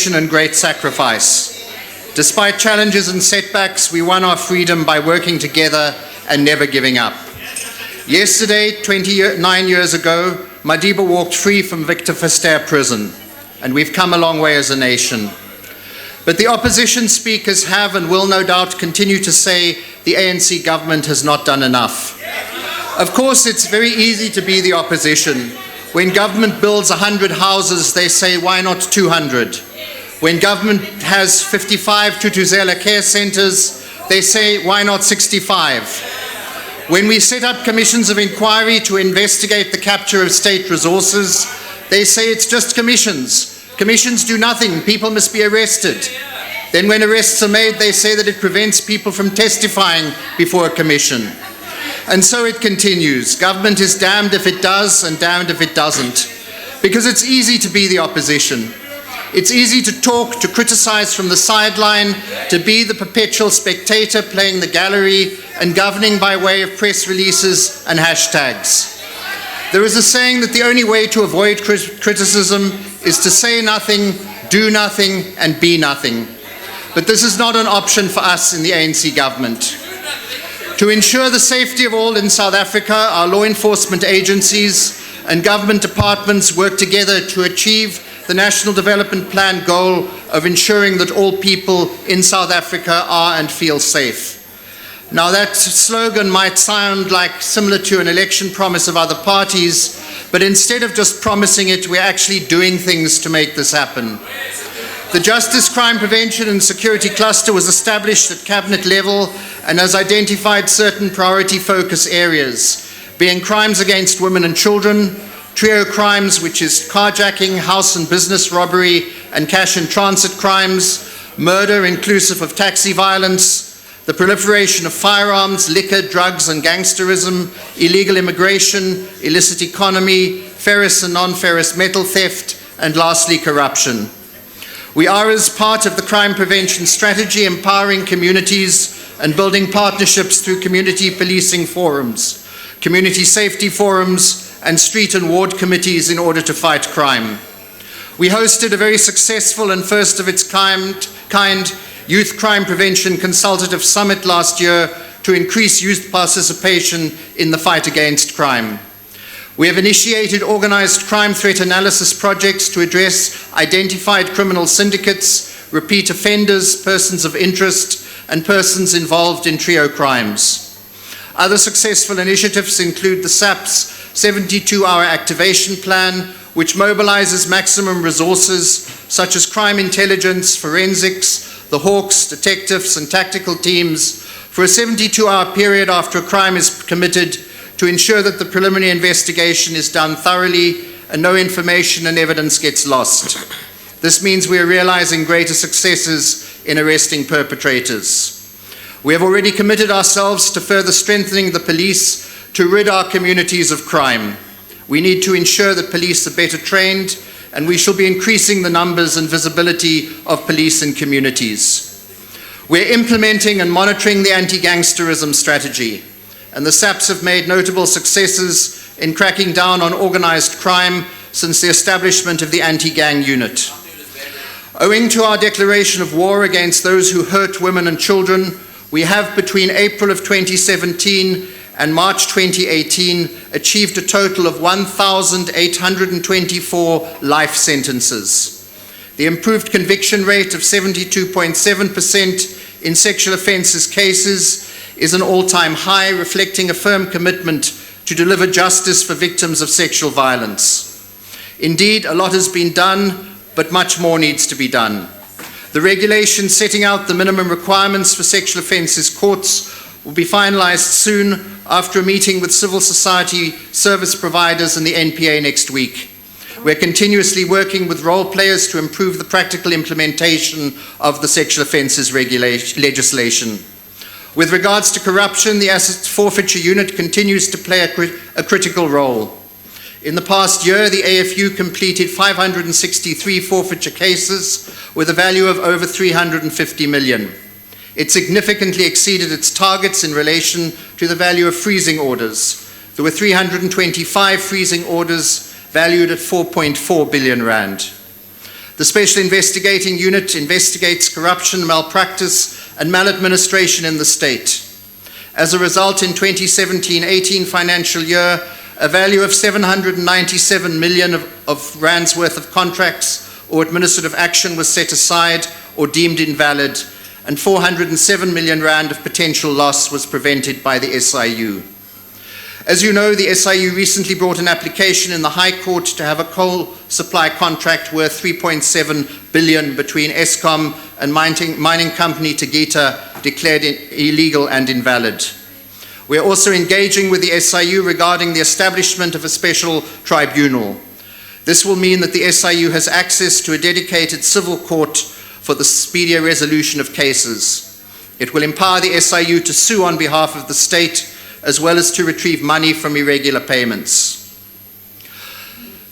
determination and great sacrifice. Despite challenges and setbacks, we won our freedom by working together and never giving up. Yesterday, 29 years ago, Madiba walked free from Victor Verster prison, and we've come a long way as a nation. But the opposition speakers have and will no doubt continue to say the ANC government has not done enough. Of course, it's very easy to be the opposition. When government builds 100 houses, they say, why not 200? When government has 55 Tutuzela care centers, they say, why not 65? When we set up commissions of inquiry to investigate the capture of state resources, they say it's just commissions. Commissions do nothing, people must be arrested. Then when arrests are made, they say that it prevents people from testifying before a commission. And so it continues. Government is damned if it does and damned if it doesn't. Because it's easy to be the opposition. It's easy to talk, to criticize from the sideline, to be the perpetual spectator playing the gallery and governing by way of press releases and hashtags. There is a saying that the only way to avoid criticism is to say nothing, do nothing, and be nothing. But this is not an option for us in the ANC government. To ensure the safety of all in South Africa, our law enforcement agencies and government departments work together to achieve the National Development Plan goal of ensuring that all people in South Africa are and feel safe. Now that slogan might sound like similar to an election promise of other parties, but instead of just promising it, we're actually doing things to make this happen. The Justice, Crime Prevention and Security Cluster was established at cabinet level and has identified certain priority focus areas, being crimes against women and children, trio crimes, which is carjacking, house and business robbery, and cash and transit crimes, murder inclusive of taxi violence, the proliferation of firearms, liquor, drugs and gangsterism, illegal immigration, illicit economy, ferrous and non-ferrous metal theft, and lastly, corruption. We are, as part of the crime prevention strategy, empowering communities and building partnerships through community policing forums, community safety forums, and street and ward committees in order to fight crime. We hosted a very successful and first of its kind Youth Crime Prevention Consultative Summit last year to increase youth participation in the fight against crime. We have initiated organized crime threat analysis projects to address identified criminal syndicates, repeat offenders, persons of interest, and persons involved in trio crimes. Other successful initiatives include the SAP's 72-hour activation plan, which mobilizes maximum resources such as crime intelligence, forensics, the Hawks, detectives, and tactical teams for a 72-hour period after a crime is committed to ensure that the preliminary investigation is done thoroughly and no information and evidence gets lost. This means we are realizing greater successes in arresting perpetrators. We have already committed ourselves to further strengthening the police to rid our communities of crime. We need to ensure that police are better trained, and we shall be increasing the numbers and visibility of police in communities. We're implementing and monitoring the anti-gangsterism strategy, and the SAPs have made notable successes in cracking down on organized crime since the establishment of the anti-gang unit. Owing to our declaration of war against those who hurt women and children, we have between April of 2017 and March 2018 achieved a total of 1,824 life sentences. The improved conviction rate of 72.7% in sexual offences cases is an all-time high, reflecting a firm commitment to deliver justice for victims of sexual violence. Indeed, a lot has been done, but much more needs to be done. The regulation setting out the minimum requirements for sexual offences courts will be finalised soon after a meeting with civil society service providers and the NPA next week. We're continuously working with role players to improve the practical implementation of the sexual offences legislation. With regards to corruption, the Asset Forfeiture Unit continues to play a critical role. In the past year, the AFU completed 563 forfeiture cases with a value of over 350 million. It significantly exceeded its targets in relation to the value of freezing orders. There were 325 freezing orders valued at 4.4 billion rand. The The Special Investigating Unit investigates corruption, malpractice, and maladministration in the state. As a result, in 2017-18 financial year, a value of 797 million of rands worth of contracts or administrative action was set aside or deemed invalid, and 407 million rand of potential loss was prevented by the SIU. As you know, the SIU recently brought an application in the High Court to have a coal supply contract worth 3.7 billion between Eskom and mining company Tegeta declared illegal and invalid. We are also engaging with the SIU regarding the establishment of a special tribunal. This will mean that the SIU has access to a dedicated civil court for the speedier resolution of cases. It will empower the SIU to sue on behalf of the state, as well as to retrieve money from irregular payments.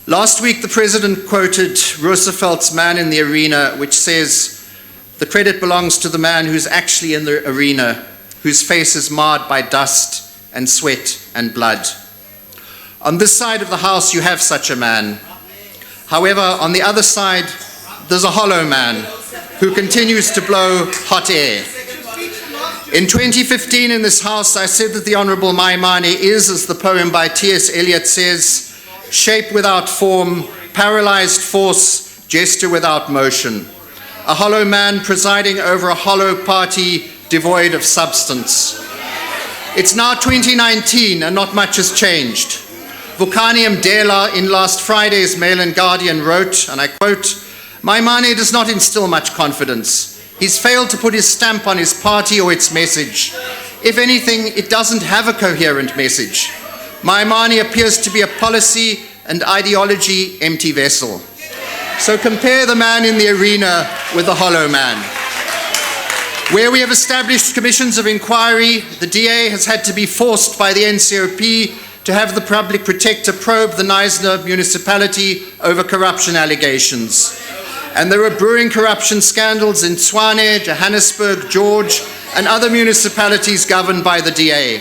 Last week, the President quoted Roosevelt's Man in the Arena, which says, "The credit belongs to the man who's actually in the arena, whose face is marred by dust and sweat and blood." On this side of the House, you have such a man. However, on the other side, there's a hollow man who continues to blow hot air. In 2015 in this House, I said that the Honourable Maimane is, as the poem by T.S. Eliot says, shape without form, paralysed force, gesture without motion. A hollow man presiding over a hollow party devoid of substance. It's now 2019 and not much has changed. Vukani Mdela in last Friday's Mail and Guardian wrote, and I quote, "Maimane does not instill much confidence. He's failed to put his stamp on his party or its message. If anything, it doesn't have a coherent message. Maimane appears to be a policy and ideology empty vessel." So compare the man in the arena with the hollow man. Where we have established commissions of inquiry, the DA has had to be forced by the NCOP to have the public protector probe the Knysna municipality over corruption allegations. And there are brewing corruption scandals in Tshwane, Johannesburg, George, and other municipalities governed by the DA.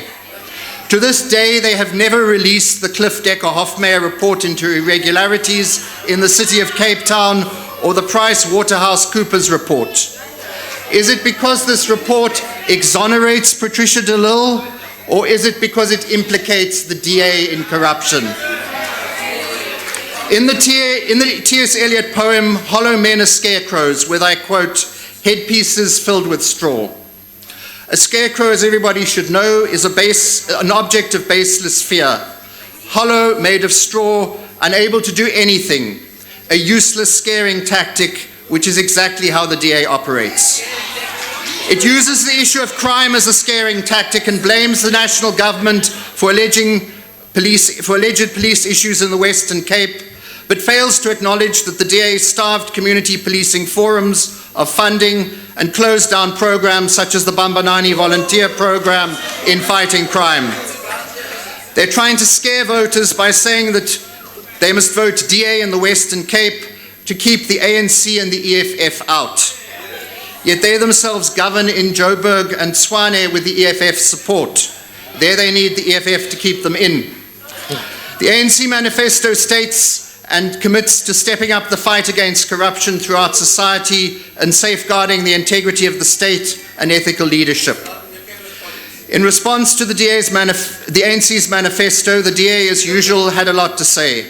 To this day, they have never released the Cliff Decker-Hofmeyr report into irregularities in the city of Cape Town or the Price Waterhouse Coopers report. Is it because this report exonerates Patricia de Lille, or is it because it implicates the DA in corruption? In the T.S. Eliot poem, "Hollow Men are scarecrows," with, I quote, "headpieces filled with straw." A scarecrow, as everybody should know, is an object of baseless fear. Hollow, made of straw, unable to do anything. A useless scaring tactic, which is exactly how the DA operates. It uses the issue of crime as a scaring tactic and blames the national government for alleged police issues in the Western Cape, but fails to acknowledge that the DA starved community policing forums of funding and closed down programs such as the Bambanani volunteer program in fighting crime. They're trying to scare voters by saying that they must vote DA in the Western Cape to keep the ANC and the EFF out. Yet they themselves govern in Joburg and Tshwane with the EFF support. There they need the EFF to keep them in. The ANC manifesto states and commits to stepping up the fight against corruption throughout society and safeguarding the integrity of the state and ethical leadership. In response to the ANC's manifesto, the DA, as usual, had a lot to say.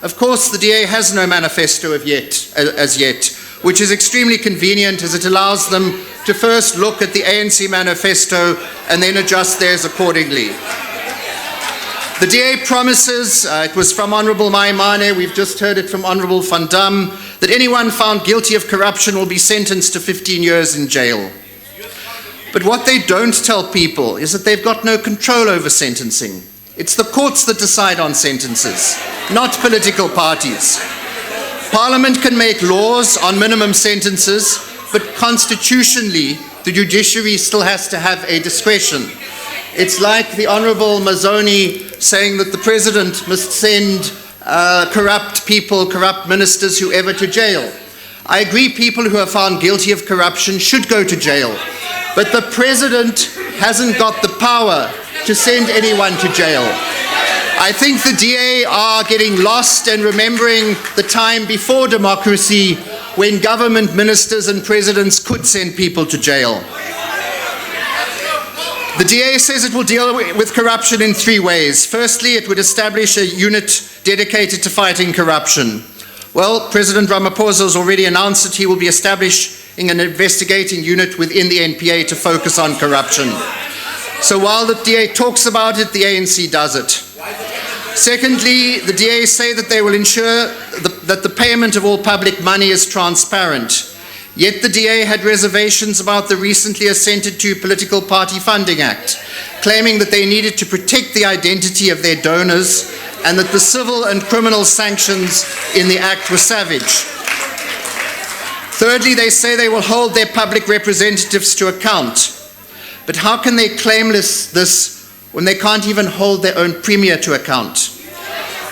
Of course, the DA has no manifesto as yet, which is extremely convenient as it allows them to first look at the ANC manifesto and then adjust theirs accordingly. The DA promises, it was from Honourable Maimane, we've just heard it from Honourable Van Dam, that anyone found guilty of corruption will be sentenced to 15 years in jail. But what they don't tell people is that they've got no control over sentencing. It's the courts that decide on sentences, not political parties. Parliament can make laws on minimum sentences, but constitutionally, the judiciary still has to have a discretion. It's like the Honourable Mazzoni saying that the President must send corrupt people, corrupt ministers, whoever to jail. I agree people who are found guilty of corruption should go to jail, but the President hasn't got the power to send anyone to jail. I think the DA are getting lost and remembering the time before democracy when government ministers and presidents could send people to jail. The DA says it will deal with corruption in 3 ways. Firstly, it would establish a unit dedicated to fighting corruption. Well, President Ramaphosa has already announced that he will be establishing an investigating unit within the NPA to focus on corruption. So while the DA talks about it, the ANC does it. Secondly, the DA say that they will ensure that the payment of all public money is transparent. Yet the DA had reservations about the recently assented to Political Party Funding Act, claiming that they needed to protect the identity of their donors and that the civil and criminal sanctions in the act were savage. Thirdly, they say they will hold their public representatives to account. But how can they claim this when they can't even hold their own premier to account?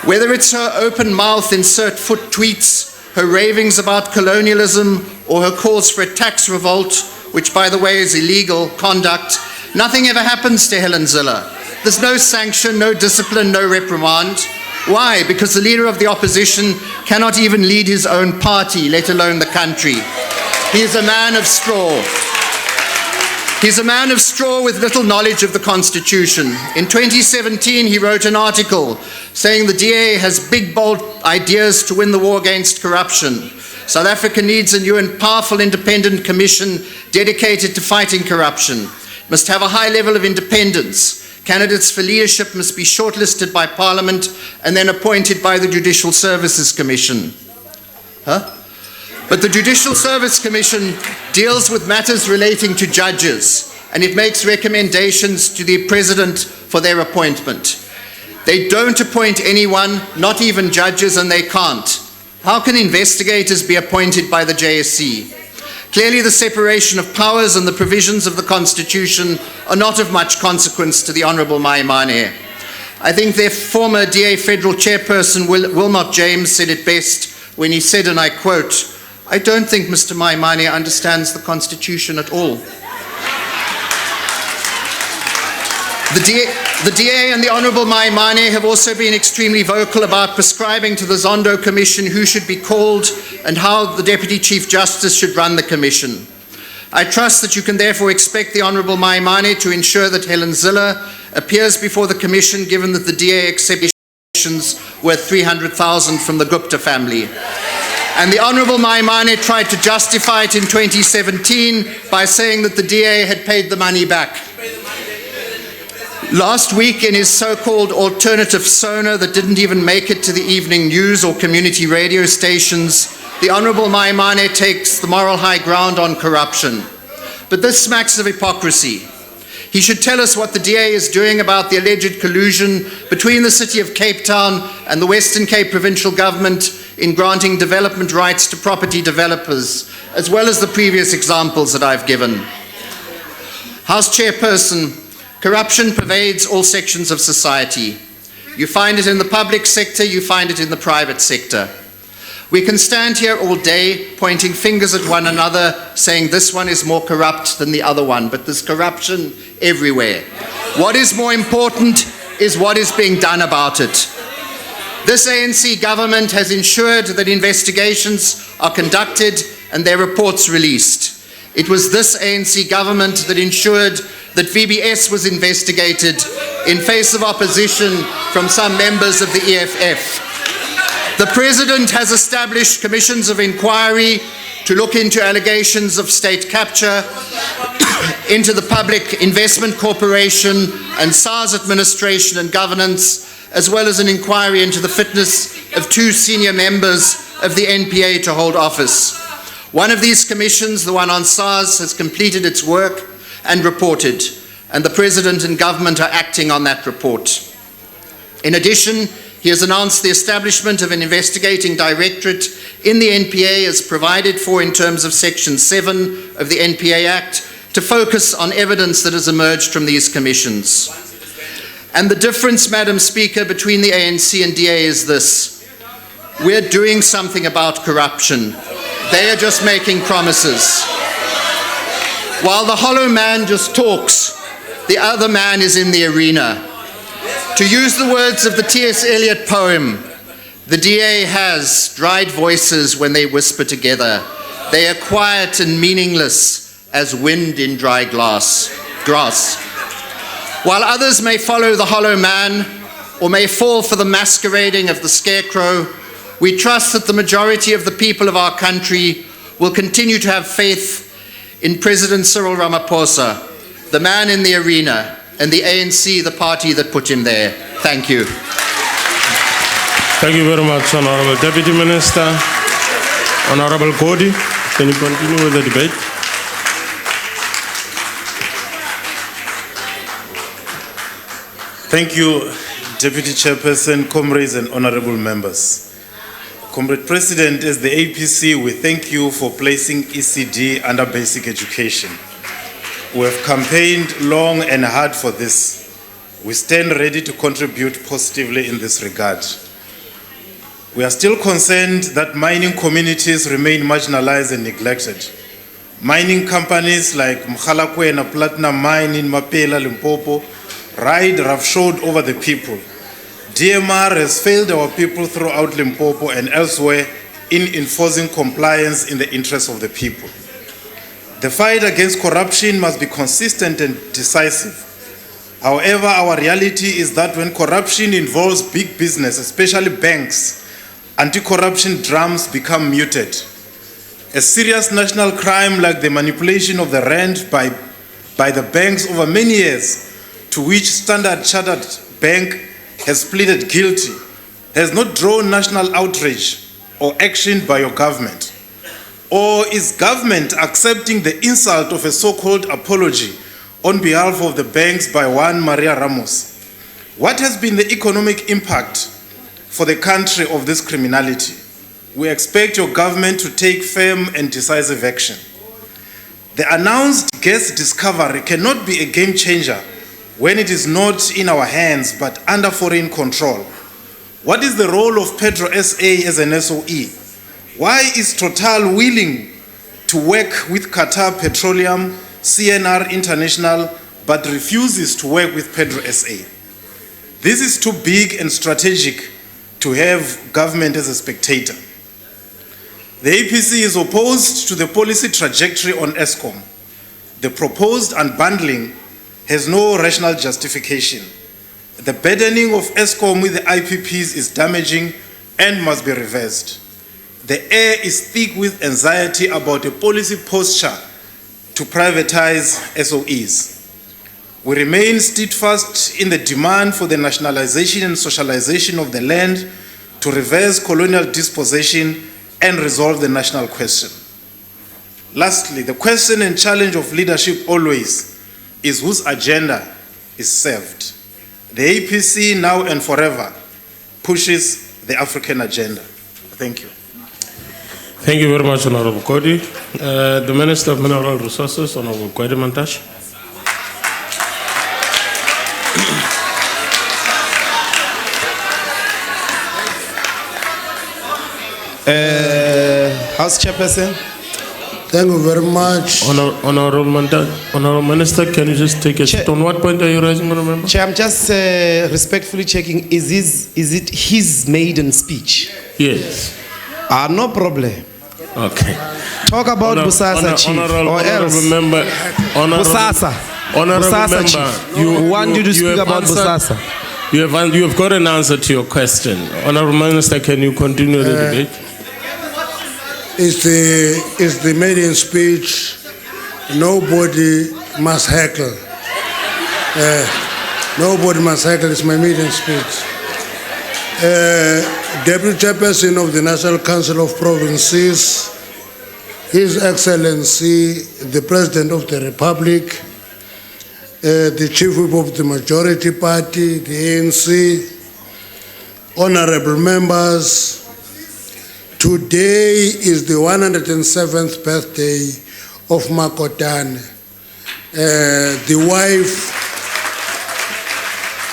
Whether it's her open mouth insert foot tweets, her ravings about colonialism, or her calls for a tax revolt, which by the way is illegal conduct, nothing ever happens to Helen Zille. There's no sanction, no discipline, no reprimand. Why? Because the leader of the opposition cannot even lead his own party, let alone the country. He is a man of straw. He's a man of straw with little knowledge of the Constitution. In 2017, he wrote an article saying the DA has big, bold ideas to win the war against corruption. South Africa needs a new and powerful independent commission dedicated to fighting corruption. It must have a high level of independence. Candidates for leadership must be shortlisted by Parliament and then appointed by the Judicial Services Commission. But the Judicial Service Commission deals with matters relating to judges, and it makes recommendations to the President for their appointment. They don't appoint anyone, not even judges, and they can't. How can investigators be appointed by the JSC? Clearly, the separation of powers and the provisions of the Constitution are not of much consequence to the Honourable Maimane. I think their former DA Federal Chairperson, Wilmot James, said it best when he said, and I quote, "I don't think Mr. Maimane understands the Constitution at all." The DA and the Honourable Maimane have also been extremely vocal about prescribing to the Zondo Commission who should be called and how the Deputy Chief Justice should run the Commission. I trust that you can therefore expect the Honourable Maimane to ensure that Helen Zille appears before the Commission, given that the DA accepted worth 300,000 from the Gupta family. And the Honourable Maimane tried to justify it in 2017 by saying that the DA had paid the money back. Last week, in his so-called alternative Sona that didn't even make it to the evening news or community radio stations, the Honourable Maimane takes the moral high ground on corruption. But this smacks of hypocrisy. He should tell us what the DA is doing about the alleged collusion between the City of Cape Town and the Western Cape Provincial Government in granting development rights to property developers, as well as the previous examples that I've given. House Chairperson, corruption pervades all sections of society. You find it in the public sector, you find it in the private sector. We can stand here all day pointing fingers at one another, saying this one is more corrupt than the other one, but there's corruption everywhere. What is more important is what is being done about it. This ANC government has ensured that investigations are conducted and their reports released. It was this ANC government that ensured that VBS was investigated in face of opposition from some members of the EFF. The President has established commissions of inquiry to look into allegations of state capture, into the Public Investment Corporation and SARS administration and governance, as well as an inquiry into the fitness of 2 senior members of the NPA to hold office. One of these commissions, the one on SARS, has completed its work and reported, and the President and government are acting on that report. In addition, he has announced the establishment of an investigating directorate in the NPA as provided for in terms of Section 7 of the NPA Act to focus on evidence that has emerged from these commissions. And the difference, Madam Speaker, between the ANC and DA is this. We're doing something about corruption. They are just making promises. While the hollow man just talks, the other man is in the arena. To use the words of the T.S. Eliot poem, the DA has dried voices when they whisper together. They are quiet and meaningless as wind in dry grass. While others may follow the hollow man or may fall for the masquerading of the scarecrow, we trust that the majority of the people of our country will continue to have faith in President Cyril Ramaphosa, the man in the arena, and the ANC, the party that put him there. Thank you. Thank you very much, Honorable Deputy Minister. Honorable Cody, can you continue with the debate? Thank you, Deputy Chairperson, comrades and honorable members. Comrade President, as the APC, we thank you for placing ECD under basic education. We have campaigned long and hard for this. We stand ready to contribute positively in this regard. We are still concerned that mining communities remain marginalized and neglected. Mining companies like Mkhalakwena Platinum Mine in Mapela, Limpopo, ride roughshod over the people. DMR has failed our people throughout Limpopo and elsewhere in enforcing compliance in the interest of the people. The fight against corruption must be consistent and decisive. However, our reality is that when corruption involves big business, especially banks, anti-corruption drums become muted. A serious national crime like the manipulation of the rand by the banks over many years, to which Standard Chartered Bank has pleaded guilty, has not drawn national outrage or action by your government? Or is government accepting the insult of a so-called apology on behalf of the banks by one Maria Ramos? What has been the economic impact for the country of this criminality? We expect your government to take firm and decisive action. The announced gas discovery cannot be a game changer when it is not in our hands but under foreign control. What is the role of Petro SA as an SOE? Why is Total willing to work with Qatar Petroleum, CNR International, but refuses to work with Petro SA? This is too big and strategic to have government as a spectator. The APC is opposed to the policy trajectory on Eskom. The proposed unbundling has no rational justification. The burdening of Eskom with the IPPs is damaging and must be reversed. The air is thick with anxiety about a policy posture to privatize SOEs. We remain steadfast in the demand for the nationalization and socialization of the land to reverse colonial dispossession and resolve the national question. Lastly, the question and challenge of leadership always is whose agenda is served. The APC now and forever pushes the African agenda. Thank you. Thank you very much, Honorable Cody. The Minister of Mineral Resources, Honorable Kwede Mantashe. House Chairperson. Thank you very much. Honorable Minister, can you just take a seat? On what point are you raising, Honorable? Chair, I'm just respectfully checking, is it his maiden speech? Yes. No problem. Okay. Talk about Busasa, Chief, or else. Busasa. Chief. We want you to speak about Busasa. You have got an answer to your question. Honorable Minister, can you continue the debate? It's the maiden speech. Nobody must heckle. Nobody must heckle. It's my maiden speech. Deputy Chairperson of the National Council of Provinces, His Excellency, the President of the Republic, the Chief Whip of the Majority Party, the ANC, honorable members, today is the 107th birthday of Makotane, the wife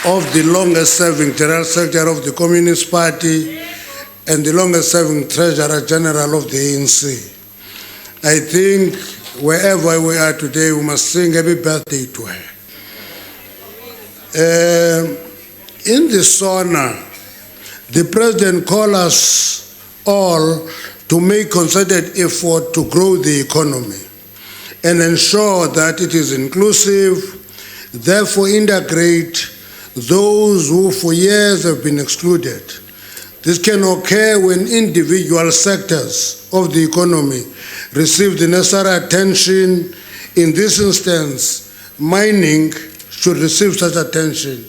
of the longest-serving General Secretary of the Communist Party and the longest-serving Treasurer General of the ANC. I think wherever we are today, we must sing happy birthday to her. In the Sona, the President called us all to make concerted effort to grow the economy and ensure that it is inclusive, therefore integrate those who for years have been excluded. This can occur when individual sectors of the economy receive the necessary attention. In this instance, mining should receive such attention.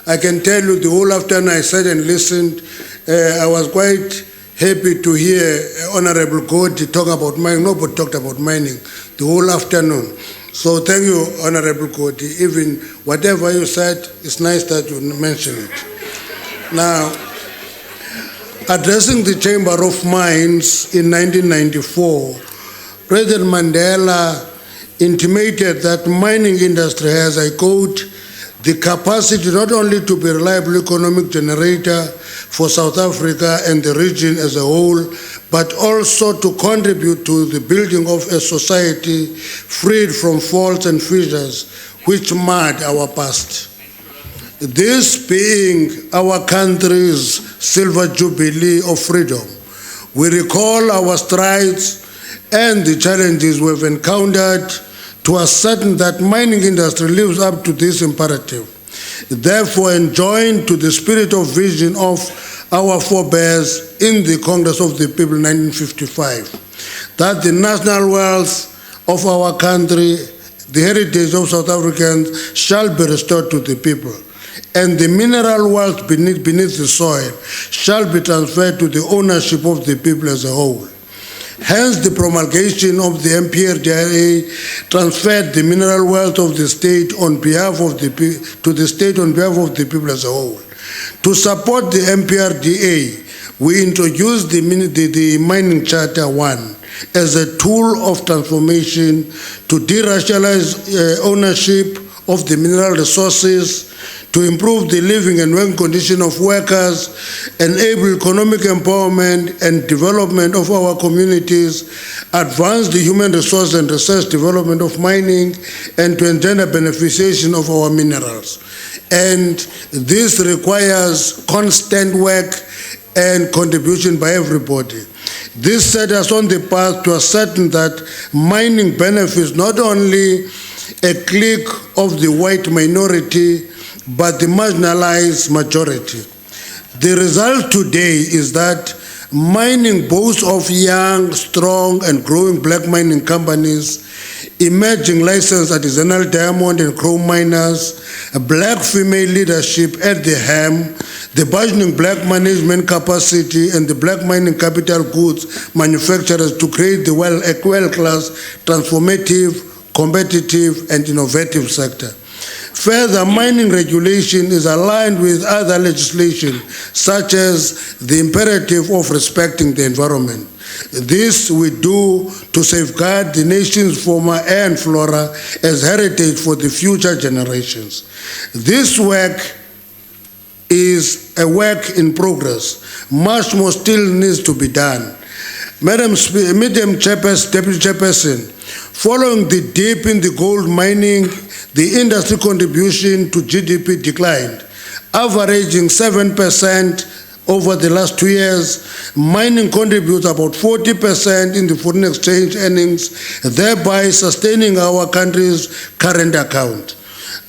I can tell you the whole afternoon I sat and listened. I was quite happy to hear Honorable Godi talk about mining. Nobody talked about mining the whole afternoon. So thank you, Honorable Godi. Even whatever you said, it's nice that you mentioned it. Now, addressing the Chamber of Mines in 1994, President Mandela intimated that mining industry has, I quote, the capacity not only to be a reliable economic generator for South Africa and the region as a whole, but also to contribute to the building of a society freed from faults and fissures which marred our past. This being our country's silver jubilee of freedom, we recall our strides and the challenges we've encountered to ascertain that mining industry lives up to this imperative. Therefore, enjoined to the spirit of vision of our forebears in the Congress of the People in 1955, that the national wealth of our country, the heritage of South Africans, shall be restored to the people, and the mineral wealth beneath the soil shall be transferred to the ownership of the people as a whole. Hence, the promulgation of the MPRDA transferred the mineral wealth of the state on behalf of the people as a whole. To support the MPRDA, we introduced the Mining Charter 1 as a tool of transformation to deracialize ownership of the mineral resources, to improve the living and working condition of workers, enable economic empowerment and development of our communities, advance the human resource and research development of mining, and to engender beneficiation of our minerals. And this requires constant work and contribution by everybody. This set us on the path to ascertain that mining benefits not only a clique of the white minority, but the marginalized majority. The result today is that mining boasts of young, strong, and growing black mining companies, emerging licensed artisanal diamond and chrome miners, a black female leadership at the helm, the burgeoning black management capacity, and the black mining capital goods manufacturers to create the world-class, transformative, competitive, and innovative sector. Further, mining regulation is aligned with other legislation, such as the imperative of respecting the environment. This we do to safeguard the nation's fauna and flora as heritage for the future generations. This work is a work in progress. Much more still needs to be done. Madam Chairperson, Deputy Chairperson, following the dip in the gold mining, the industry contribution to GDP declined, averaging 7% over the last 2 years. Mining contributes about 40% in the foreign exchange earnings, thereby sustaining our country's current account.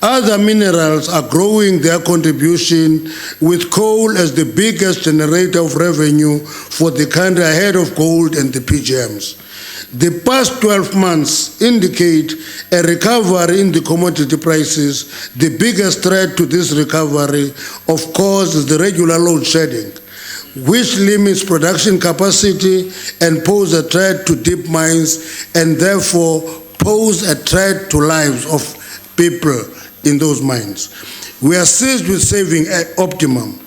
Other minerals are growing their contribution, with coal as the biggest generator of revenue for the country ahead of gold and the PGMs. The past 12 months indicate a recovery in the commodity prices. The biggest threat to this recovery, of course, is the regular load shedding, which limits production capacity and pose a threat to deep mines, and therefore pose a threat to lives of people in those mines. We are seized with saving optimum.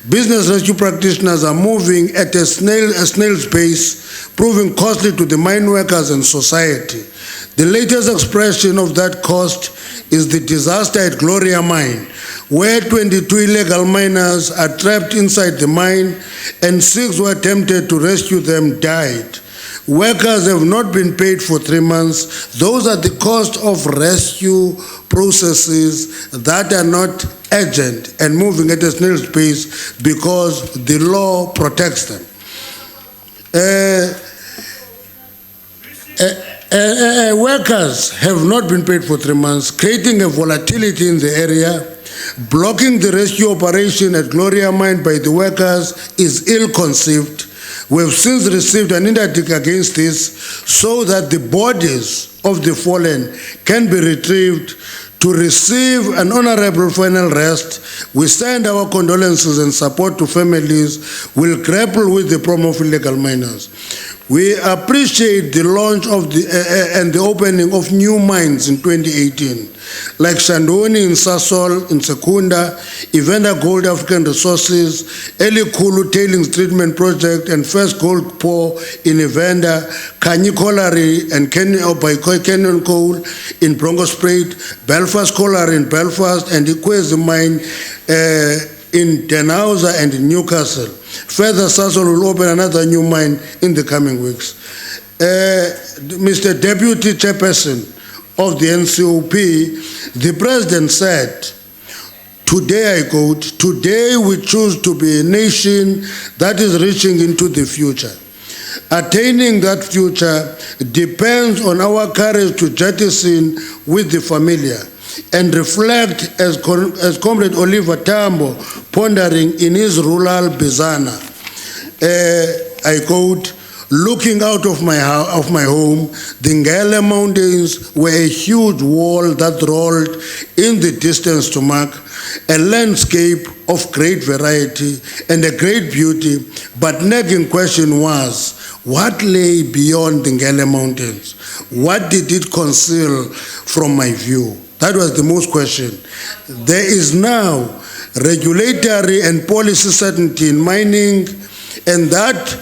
Business rescue practitioners are moving at a snail's pace, proving costly to the mine workers and society. The latest expression of that cost is the disaster at Gloria Mine, where 22 illegal miners are trapped inside the mine and 6 who attempted to rescue them died. Workers have not been paid for 3 months. Those are the cost of rescue processes that are not urgent and moving at a snail's pace because the law protects them. Workers have not been paid for 3 months, creating a volatility in the area. Blocking the rescue operation at Gloria Mine by the workers is ill-conceived. We have since received an interdict against this so that the bodies of the fallen can be retrieved. To receive an honorable final rest, we send our condolences and support to families who will grapple with the problem of illegal miners. We appreciate the launch of and the opening of new mines in 2018, like Shandoni in Sasol, in Secunda, Evander Gold African Resources, Eli Kulu Tailings Treatment Project, and First Gold Pour in Evander, Kanyi Colliery and Canyon Coal in Bronkhorstspruit, Belfast Colliery in Belfast, and Ikwezi Mine in Denhauser and in Newcastle. Further, Sasol will open another new mine in the coming weeks. Mr. Deputy Chairperson of the NCOP, the President said, today I quote, "Today we choose to be a nation that is reaching into the future. Attaining that future depends on our courage to jettison with the familiar and reflect as Comrade Oliver Tambo pondering in his rural Bizana. I quote, "Looking out of my home, the Ngele Mountains were a huge wall that rolled in the distance to mark a landscape of great variety and a great beauty, but nagging question was, what lay beyond the Ngele Mountains? What did it conceal from my view?" That was the most question. There is now regulatory and policy certainty in mining, and that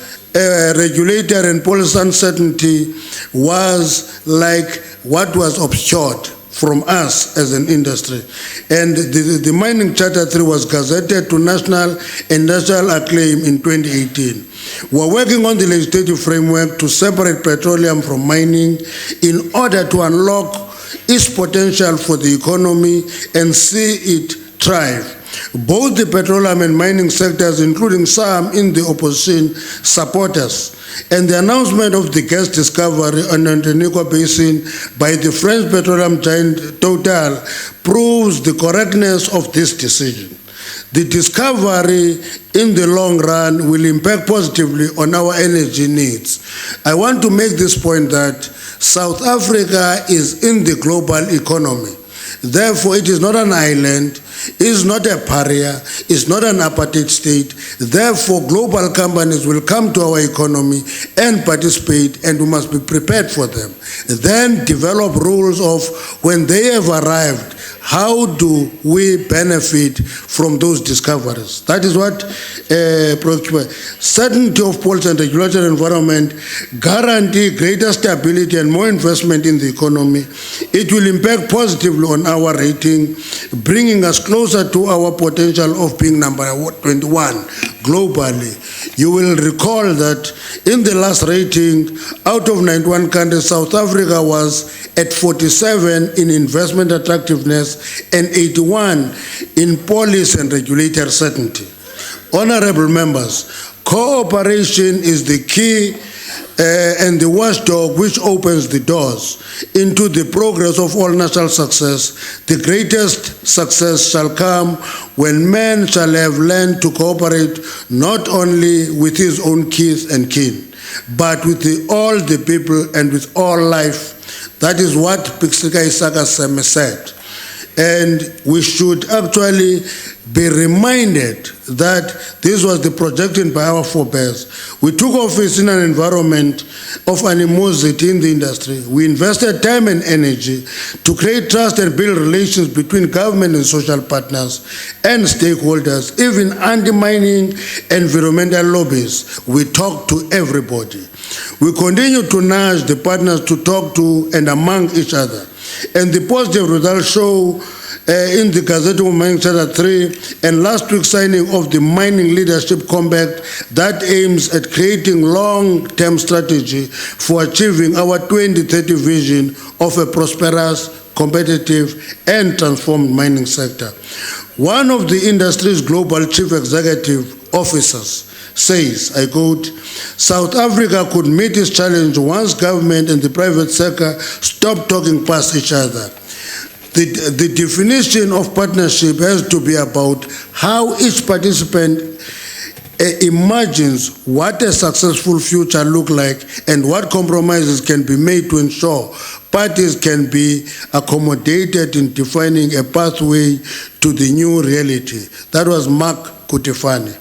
regulatory and policy uncertainty was like what was obscured from us as an industry. And the Mining Charter 3 was gazetted to national and national acclaim in 2018. We're working on the legislative framework to separate petroleum from mining in order to unlock its potential for the economy and see it thrive. Both the petroleum and mining sectors, including some in the opposition, support us. And the announcement of the gas discovery on the Taniqua Basin by the French petroleum giant Total proves the correctness of this decision. The discovery in the long run will impact positively on our energy needs. I want to make this point that South Africa is in the global economy. Therefore, it is not an island, it is not a pariah, it's not an apartheid state. Therefore, global companies will come to our economy and participate, and we must be prepared for them. Then develop rules of when they have arrived, how do we benefit from those discoveries? That is what certainty of policy and regulatory environment guarantee greater stability and more investment in the economy. It will impact positively on our rating, bringing us closer to our potential of being number 21 globally. You will recall that in the last rating, out of 91 countries, South Africa was at 47 in investment attractiveness and 81 in policy and regulatory certainty. Honorable members, cooperation is the key and the watchdog which opens the doors into the progress of all national success. The greatest success shall come when man shall have learned to cooperate not only with his own kith and kin, but with all the people and with all life. That is what Pixika Isaka Seme said. And we should actually be reminded that this was the projection by our forebears. We took office in an environment of animosity in the industry. We invested time and energy to create trust and build relations between government and social partners and stakeholders, even undermining environmental lobbies. We talked to everybody. We continue to nudge the partners to talk to and among each other. And the positive results show in the Gazette of Mining Charter 3 and last week's signing of the Mining Leadership Compact that aims at creating long-term strategy for achieving our 2030 vision of a prosperous, competitive, and transformed mining sector. One of the industry's global chief executive officers says, I quote, South Africa could meet its challenge once government and the private sector stop talking past each other. The definition of partnership has to be about how each participant imagines what a successful future look like and what compromises can be made to ensure parties can be accommodated in defining a pathway to the new reality. That was Mark Kutifani.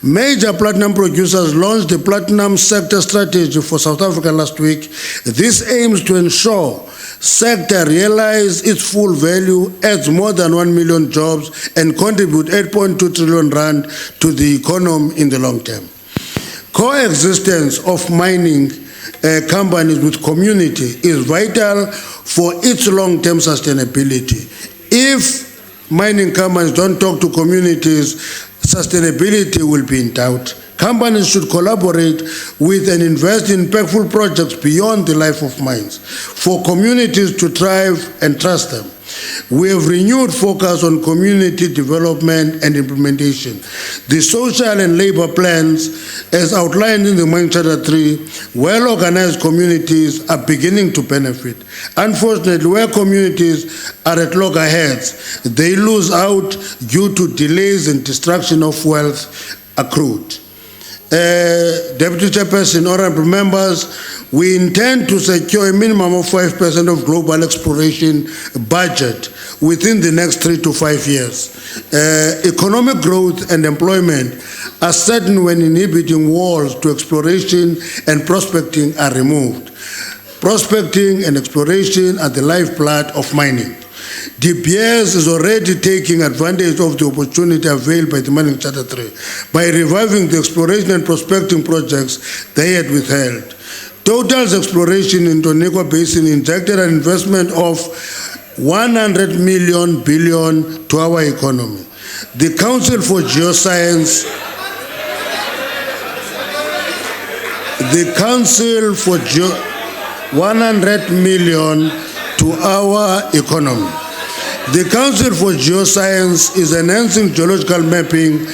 Major platinum producers launched the platinum sector strategy for South Africa last week. This aims to ensure sector realize its full value, adds more than 1 million jobs, and contribute 8.2 trillion rand to the economy in the long term. Coexistence of mining companies with community is vital for its long-term sustainability. If mining companies don't talk to communities, sustainability will be in doubt. Companies should collaborate with and invest in impactful projects beyond the life of mines for communities to thrive and trust them. We have renewed focus on community development and implementation. The social and labor plans, as outlined in the Mine Charter 3, well-organized communities are beginning to benefit. Unfortunately, where communities are at loggerheads, they lose out due to delays and destruction of wealth accrued. Deputy Chairperson, honorable members, we intend to secure a minimum of 5% of global exploration budget within the next 3 to 5 years. Economic growth and employment are certain when inhibiting walls to exploration and prospecting are removed. Prospecting and exploration are the lifeblood of mining. De Beers is already taking advantage of the opportunity availed by the Mining Charter 3 by reviving the exploration and prospecting projects they had withheld. Total's exploration in Toniqua Basin injected an investment of 100 billion to our economy. The Council for Geoscience, 100 million to our economy. The Council for Geoscience is enhancing geological mapping,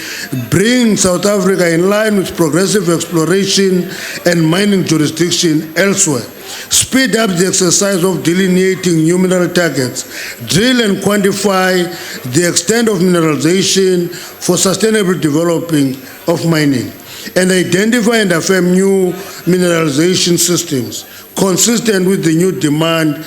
bringing South Africa in line with progressive exploration and mining jurisdiction elsewhere. Speed up the exercise of delineating new mineral targets, drill and quantify the extent of mineralization for sustainable developing of mining, and identify and affirm new mineralization systems consistent with the new demand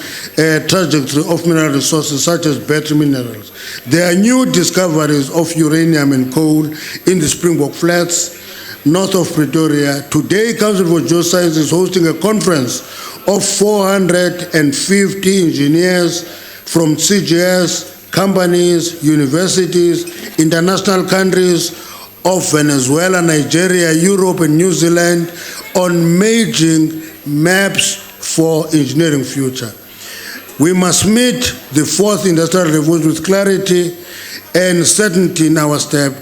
trajectory of mineral resources such as battery minerals. There are new discoveries of uranium and coal in the Springbok Flats, north of Pretoria. Today, Council for Geoscience is hosting a conference of 450 engineers from CGS, companies, universities, international countries of Venezuela, Nigeria, Europe, and New Zealand on making maps for engineering future. We must meet the fourth industrial revolution with clarity and certainty in our step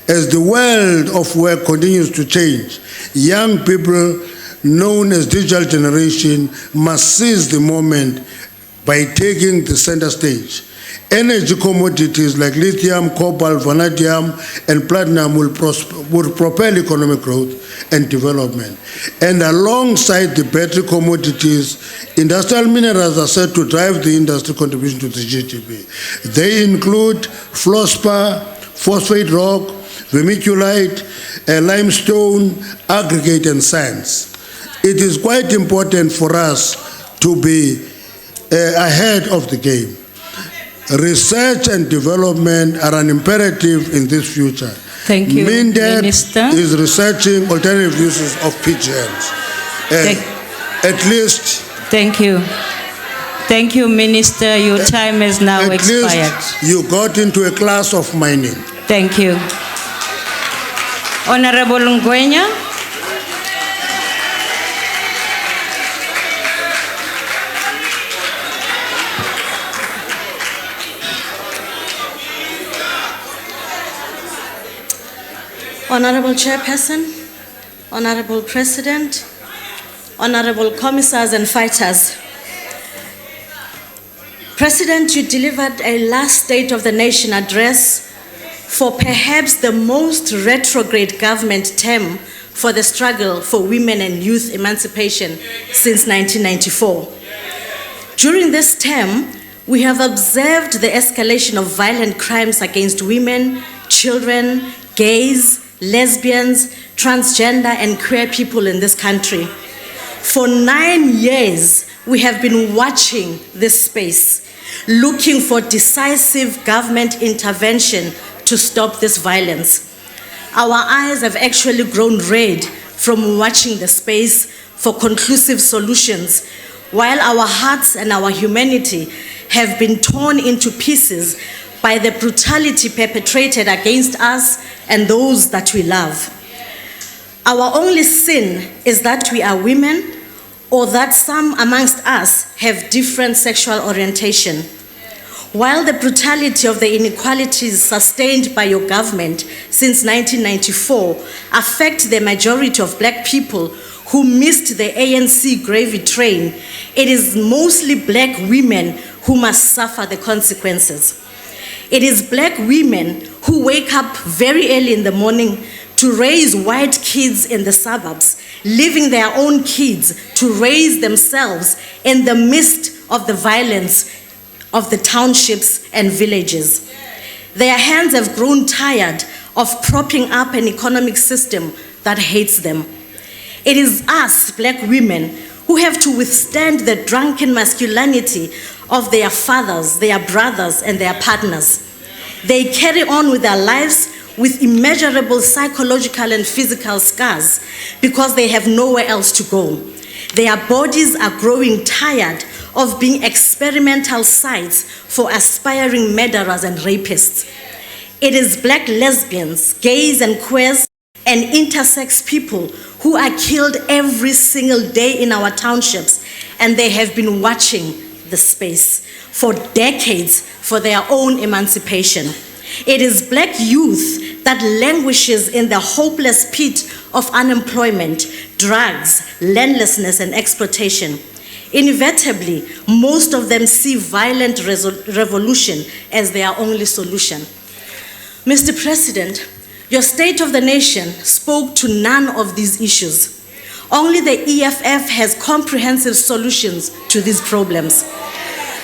as the world of work continues to change. Young people, known as digital generation, must seize the moment by taking the center stage. Energy commodities like lithium, cobalt, vanadium, and platinum will propel economic growth and development. And alongside the battery commodities, industrial minerals are set to drive the industry contribution to the GDP. They include fluorspar, phosphate rock, vermiculite, limestone, aggregate, and sands. It is quite important for us to be ahead of the game. Research and development are an imperative in this future. Thank you, MINDEP Minister. is researching alternative uses of PGMs. At least... Thank you. Thank you, Minister. Your time has now expired. At least you got into a class of mining. Thank you. Honorable Ngwenya. Honorable Chairperson, Honorable President, Honorable Commissars and Fighters. President, you delivered a last State of the Nation address for perhaps the most retrograde government term for the struggle for women and youth emancipation since 1994. During this term, we have observed the escalation of violent crimes against women, children, gays, lesbians, transgender, and queer people in this country. For 9 years, we have been watching this space, looking for decisive government intervention to stop this violence. Our eyes have actually grown red from watching the space for conclusive solutions, while our hearts and our humanity have been torn into pieces by the brutality perpetrated against us and those that we love. Our only sin is that we are women, or that some amongst us have different sexual orientation. While the brutality of the inequalities sustained by your government since 1994 affect the majority of black people who missed the ANC gravy train, it is mostly black women who must suffer the consequences. It is black women who wake up very early in the morning to raise white kids in the suburbs, leaving their own kids to raise themselves in the midst of the violence of the townships and villages. Their hands have grown tired of propping up an economic system that hates them. It is us, black women, who have to withstand the drunken masculinity of their fathers, their brothers, and their partners. They carry on with their lives with immeasurable psychological and physical scars because they have nowhere else to go. Their bodies are growing tired of being experimental sites for aspiring murderers and rapists. It is black lesbians, gays and queers, and intersex people who are killed every single day in our townships, and they have been watching the space for decades for their own emancipation. It is black youth that languishes in the hopeless pit of unemployment, drugs, landlessness, and exploitation. Inevitably, most of them see violent revolution as their only solution. Mr. President, your State of the Nation spoke to none of these issues. Only the EFF has comprehensive solutions to these problems.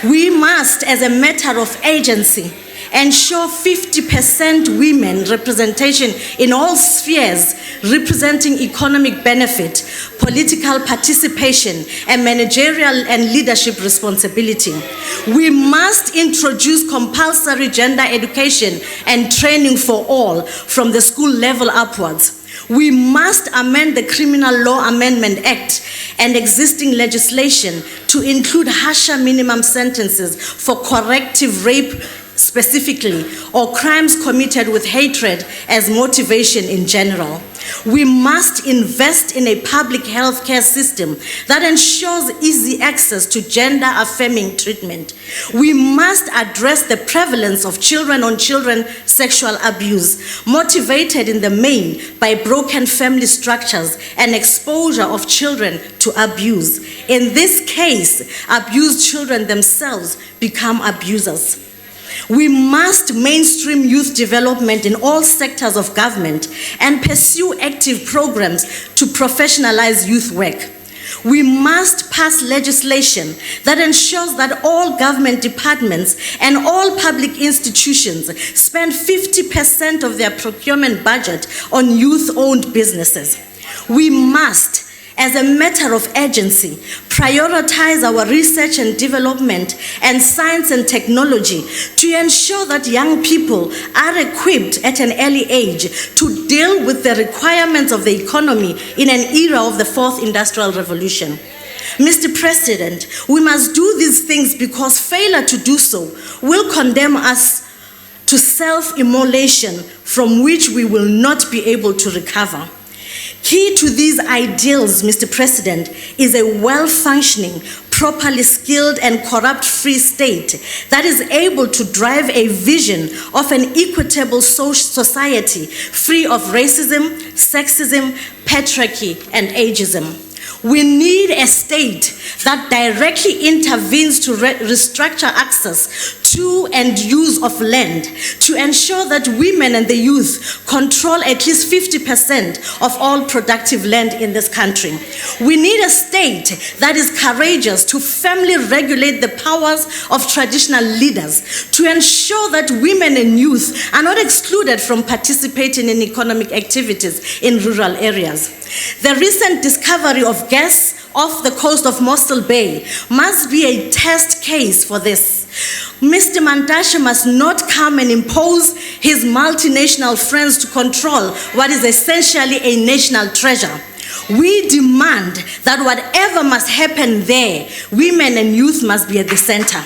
We must, as a matter of agency, ensure 50% women representation in all spheres, representing economic benefit, political participation, and managerial and leadership responsibility. We must introduce compulsory gender education and training for all from the school level upwards. We must amend the Criminal Law Amendment Act and existing legislation to include harsher minimum sentences for corrective rape specifically, or crimes committed with hatred as motivation in general. We must invest in a public health care system that ensures easy access to gender-affirming treatment. We must address the prevalence of children-on-children sexual abuse, motivated in the main by broken family structures and exposure of children to abuse. In this case, abused children themselves become abusers. We must mainstream youth development in all sectors of government and pursue active programs to professionalize youth work. We must pass legislation that ensures that all government departments and all public institutions spend 50% of their procurement budget on youth-owned businesses. We must, as a matter of urgency, prioritize our research and development and science and technology to ensure that young people are equipped at an early age to deal with the requirements of the economy in an era of the fourth industrial revolution. Mr. President, we must do these things because failure to do so will condemn us to self-immolation from which we will not be able to recover. Key to these ideals, Mr. President, is a well-functioning, properly skilled and corrupt-free state that is able to drive a vision of an equitable society free of racism, sexism, patriarchy, and ageism. We need a state that directly intervenes to restructure access to and use of land to ensure that women and the youth control at least 50% of all productive land in this country. We need a state that is courageous to firmly regulate the powers of traditional leaders to ensure that women and youth are not excluded from participating in economic activities in rural areas. The recent discovery of gas off the coast of Mossel Bay must be a test case for this. Mr. Mantashe must not come and impose his multinational friends to control what is essentially a national treasure. We demand that whatever must happen there, women and youth must be at the center.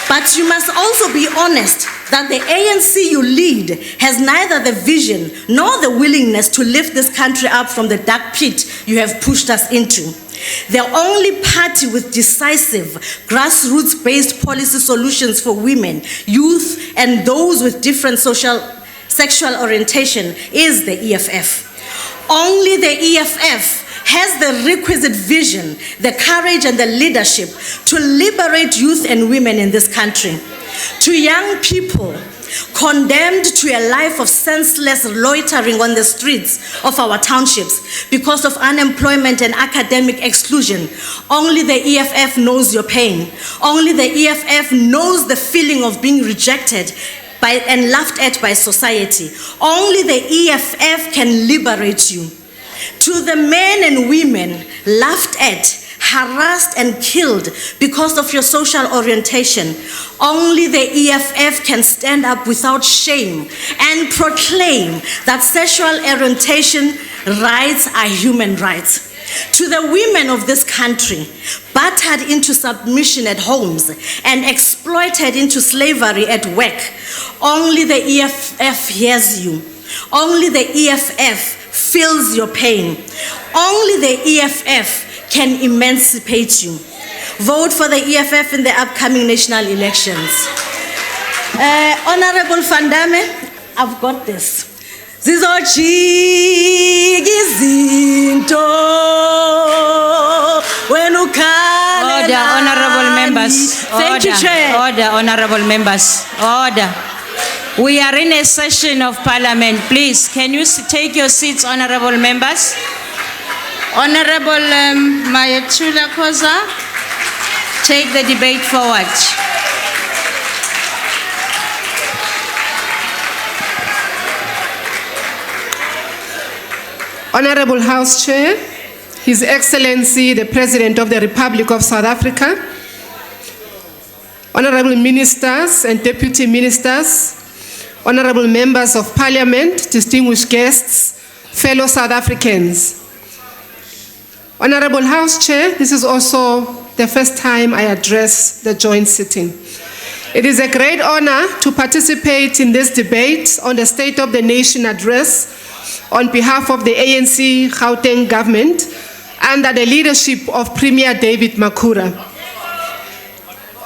But you must also be honest that the ANC you lead has neither the vision nor the willingness to lift this country up from the dark pit you have pushed us into. The only party with decisive, grassroots-based policy solutions for women, youth, and those with different sexual orientation is the EFF. Only the EFF has the requisite vision, the courage, and the leadership to liberate youth and women in this country. To young people condemned to a life of senseless loitering on the streets of our townships because of unemployment and academic exclusion, only the EFF knows your pain. Only the EFF knows the feeling of being rejected and laughed at by society. Only the EFF can liberate you. To the men and women laughed at, harassed and killed because of your social orientation, only the EFF can stand up without shame and proclaim that sexual orientation rights are human rights. To the women of this country, battered into submission at homes and exploited into slavery at work, only the EFF hears you. Only the EFF feels your pain. Only the EFF can emancipate you. Vote for the EFF in the upcoming national elections. Honorable Vandame, I've got this. Zizojika izinto when ukhala. Order, honorable members. Thank you, Chair. Order, honorable members. Order. We are in a session of parliament. Please, can you take your seats, honorable members? Honorable Mayetula Koza, take the debate forward. Honorable House Chair, His Excellency the President of the Republic of South Africa, Honorable Ministers and Deputy Ministers, Honorable Members of Parliament, distinguished guests, fellow South Africans. Honorable House Chair, this is also the first time I address the joint sitting. It is a great honor to participate in this debate on the State of the Nation address on behalf of the ANC Gauteng government under the leadership of Premier David Makhura.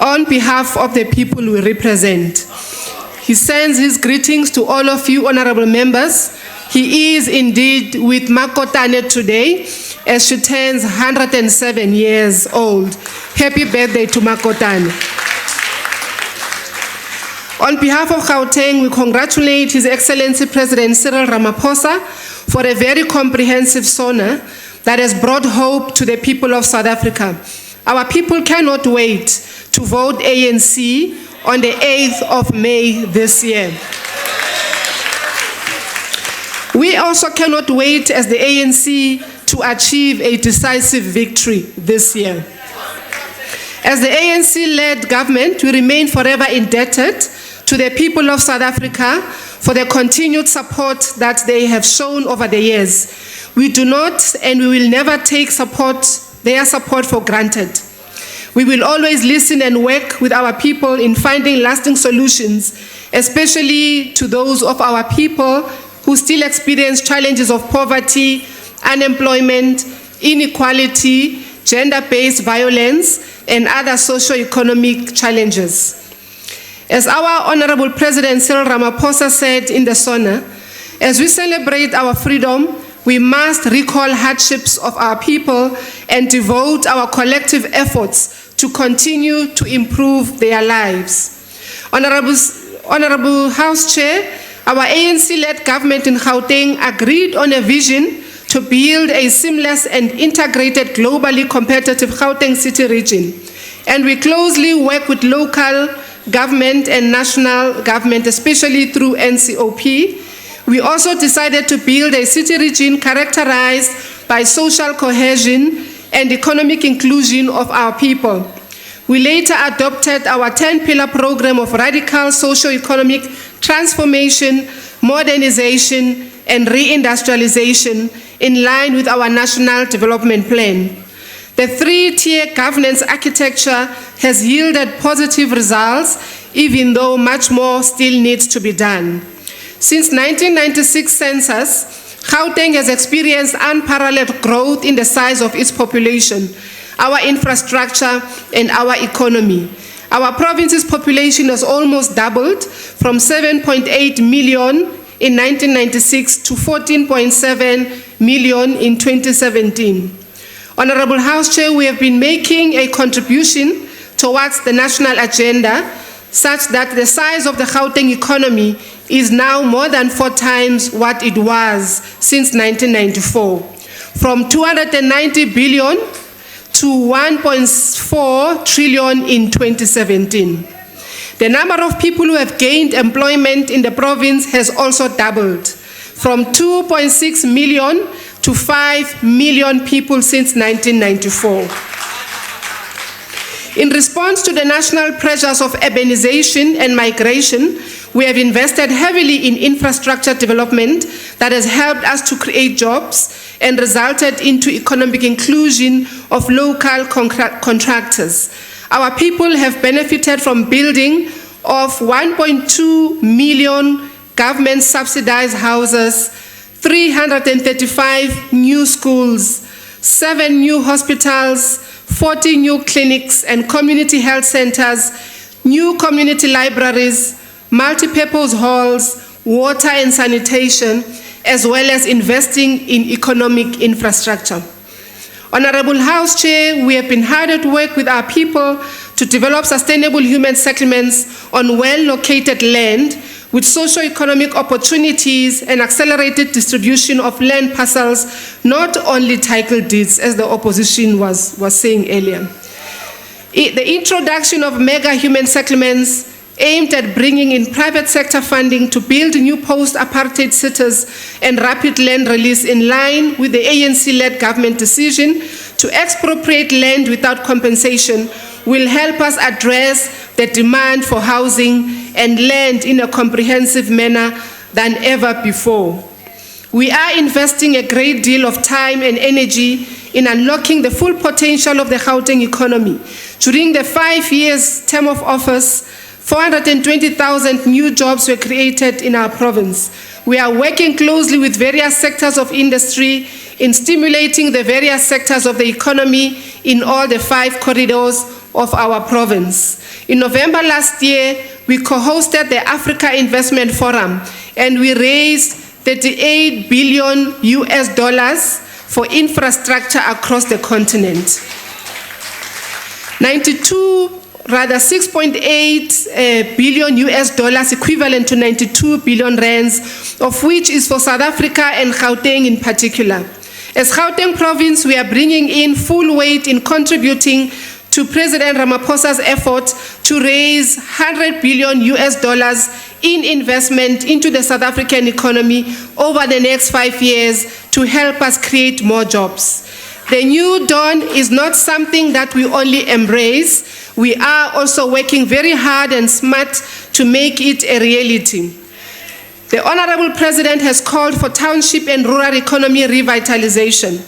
On behalf of the people we represent, he sends his greetings to all of you honorable members. He is indeed with Makotane today as she turns 107 years old. Happy birthday to Makotane. On behalf of Gauteng, we congratulate His Excellency President Cyril Ramaphosa for a very comprehensive Sona that has brought hope to the people of South Africa. Our people cannot wait to vote ANC on the 8th of May this year. We also cannot wait as the ANC to achieve a decisive victory this year. As the ANC-led government, we remain forever indebted to the people of South Africa for the continued support that they have shown over the years. We do not and we will never take their support for granted. We will always listen and work with our people in finding lasting solutions, especially to those of our people who still experience challenges of poverty, unemployment, inequality, gender-based violence, and other socio-economic challenges. As our Honorable President Cyril Ramaphosa said in the Sona, as we celebrate our freedom, we must recall hardships of our people and devote our collective efforts to continue to improve their lives. Honorable House Chair, our ANC-led government in Gauteng agreed on a vision to build a seamless and integrated globally competitive Gauteng city region. And we closely work with local government and national government, especially through NCOP. We also decided to build a city region characterized by social cohesion and economic inclusion of our people. We later adopted our 10-pillar program of radical socio-economic transformation, modernization, and reindustrialization in line with our national development plan. The three-tier governance architecture has yielded positive results, even though much more still needs to be done. Since 1996 census, Gauteng has experienced unparalleled growth in the size of its population, our infrastructure, and our economy. Our province's population has almost doubled from 7.8 million in 1996 to 14.7 million in 2017. Honorable House Chair, we have been making a contribution towards the national agenda such that the size of the Gauteng economy is now more than 4 times what it was since 1994, from 290 billion to 1.4 trillion in 2017. The number of people who have gained employment in the province has also doubled, from 2.6 million to 5 million people since 1994. In response to the national pressures of urbanization and migration, we have invested heavily in infrastructure development that has helped us to create jobs and resulted into economic inclusion of local contractors. Our people have benefited from building of 1.2 million government subsidized houses, 335 new schools, 7 new hospitals, 40 new clinics and community health centers, new community libraries, multi-purpose halls, water and sanitation, as well as investing in economic infrastructure. Honorable House Chair, we have been hard at work with our people to develop sustainable human settlements on well-located land with socio-economic opportunities and accelerated distribution of land parcels, not only title deeds, as the opposition was saying earlier. The introduction of mega human settlements aimed at bringing in private sector funding to build new post-apartheid cities and rapid land release in line with the ANC-led government decision to expropriate land without compensation will help us address the demand for housing and land in a comprehensive manner than ever before. We are investing a great deal of time and energy in unlocking the full potential of the Gauteng economy. During the 5 years term of office, 420,000 new jobs were created in our province. We are working closely with various sectors of industry in stimulating the various sectors of the economy in all the 5 corridors of our province. In November last year, we co-hosted the Africa Investment Forum and we raised $38 billion for infrastructure across the continent. 6.8 billion equivalent to 92 billion rands, of which is for South Africa and Gauteng in particular. As Gauteng province, we are bringing in full weight in contributing to President Ramaphosa's effort to raise $100 billion in investment into the South African economy over the next 5 years to help us create more jobs. The new dawn is not something that we only embrace. We are also working very hard and smart to make it a reality. The Honorable President has called for township and rural economy revitalization.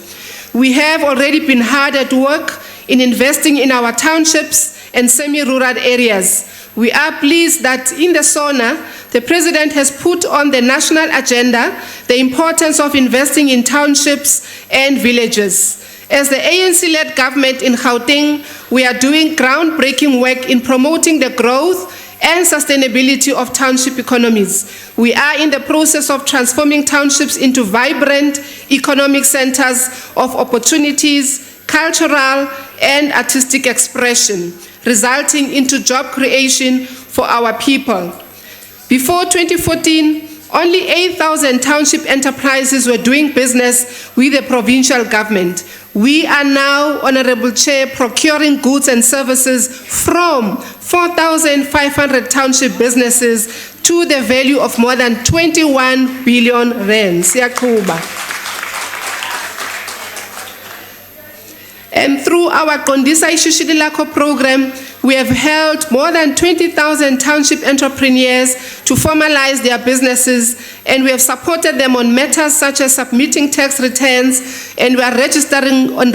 We have already been hard at work in investing in our townships and semi-rural areas. We are pleased that in the Sona, the President has put on the national agenda the importance of investing in townships and villages. As the ANC-led government in Gauteng, we are doing groundbreaking work in promoting the growth and sustainability of township economies. We are in the process of transforming townships into vibrant economic centers of opportunities, cultural and artistic expression, resulting into job creation for our people. Before 2014, only 8,000 township enterprises were doing business with the provincial government. We are now, Honorable Chair, procuring goods and services from 4,500 township businesses to the value of more than 21 billion rand. Siyakuba. And through our Kondisa Ishishidilako program, we have helped more than 20,000 township entrepreneurs to formalize their businesses, and we have supported them on matters such as submitting tax returns, and we are registering on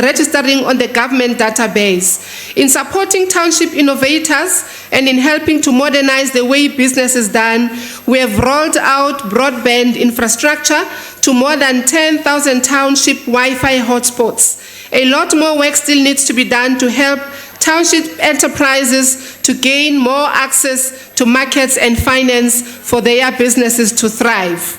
the government database. In supporting township innovators and in helping to modernize the way business is done, we have rolled out broadband infrastructure to more than 10,000 township Wi-Fi hotspots. A lot more work still needs to be done to help township enterprises to gain more access to markets and finance for their businesses to thrive.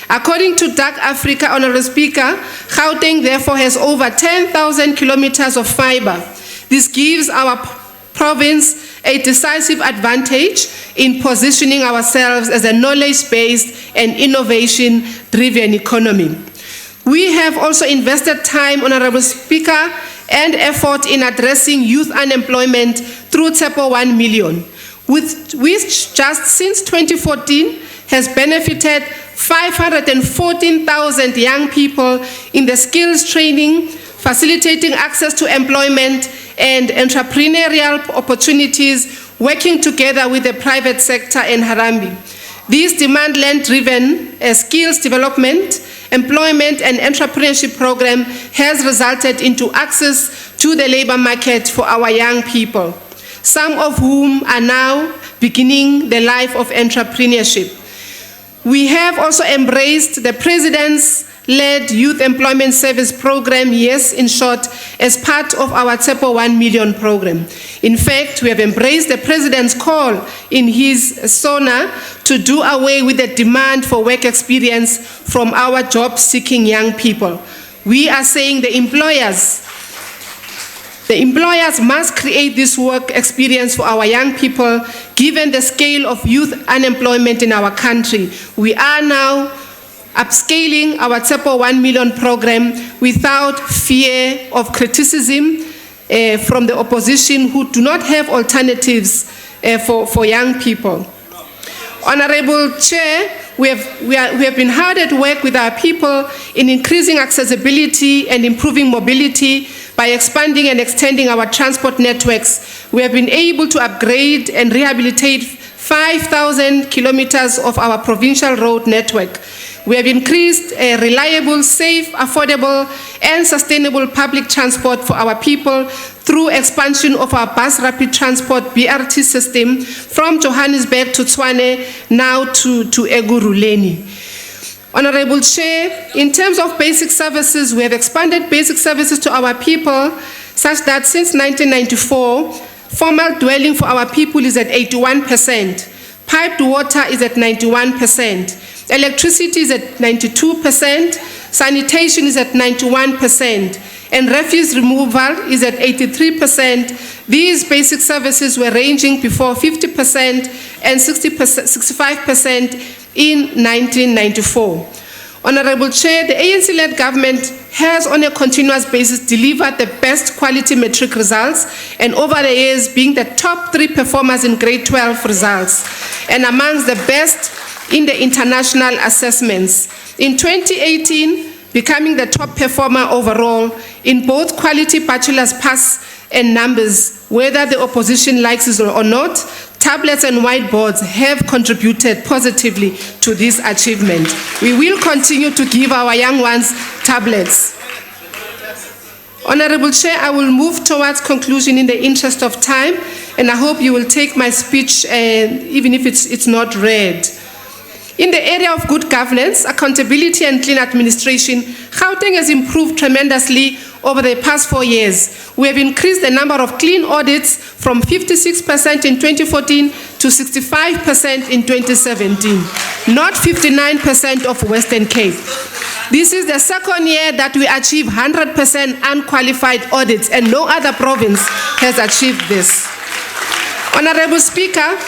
According to DAC Africa, Honorable Speaker, Gauteng therefore has over 10,000 kilometers of fiber. This gives our province a decisive advantage in positioning ourselves as a knowledge-based and innovation-driven economy. We have also invested time, Honorable Speaker, and effort in addressing youth unemployment through TEPO 1 million, which just since 2014 has benefited 514,000 young people in the skills training, facilitating access to employment and entrepreneurial opportunities, working together with the private sector in Harambee. This demand-led-driven skills development, employment and entrepreneurship program has resulted into access to the labor market for our young people, some of whom are now beginning the life of entrepreneurship. We have also embraced the President's led Youth Employment Service Program, yes, in short, as part of our TEPO 1 million program. In fact, we have embraced the President's call in his Sona to do away with the demand for work experience from our job-seeking young people. We are saying the employers must create this work experience for our young people, given the scale of youth unemployment in our country. We are now upscaling our TEPO 1 million program without fear of criticism from the opposition who do not have alternatives for young people. Honorable Chair, we have been hard at work with our people in increasing accessibility and improving mobility by expanding and extending our transport networks. We have been able to upgrade and rehabilitate 5,000 kilometers of our provincial road network. We have increased a reliable, safe, affordable, and sustainable public transport for our people through expansion of our bus rapid transport BRT system from Johannesburg to Tshwane, now to Eguruleni. Honorable Chair, in terms of basic services, we have expanded basic services to our people such that since 1994, formal dwelling for our people is at 81%, piped water is at 91%, electricity is at 92%, sanitation is at 91%, and refuse removal is at 83%. These basic services were ranging before 50% and 65% in 1994. Honorable Chair, the ANC-led government has on a continuous basis delivered the best quality metric results, and over the years being the top 3 performers in grade 12 results and amongst the best in the international assessments. In 2018, becoming the top performer overall in both quality bachelor's pass and numbers, whether the opposition likes it or not. Tablets and whiteboards have contributed positively to this achievement. We will continue to give our young ones tablets. Honorable Chair, I will move towards conclusion in the interest of time, and I hope you will take my speech even if it's not read. In the area of good governance, accountability and clean administration, Gauteng has improved tremendously over the past 4 years. We have increased the number of clean audits from 56% in 2014 to 65% in 2017, not 59% of Western Cape. This is the second year that we achieve 100% unqualified audits, and no other province has achieved this. Honorable Speaker,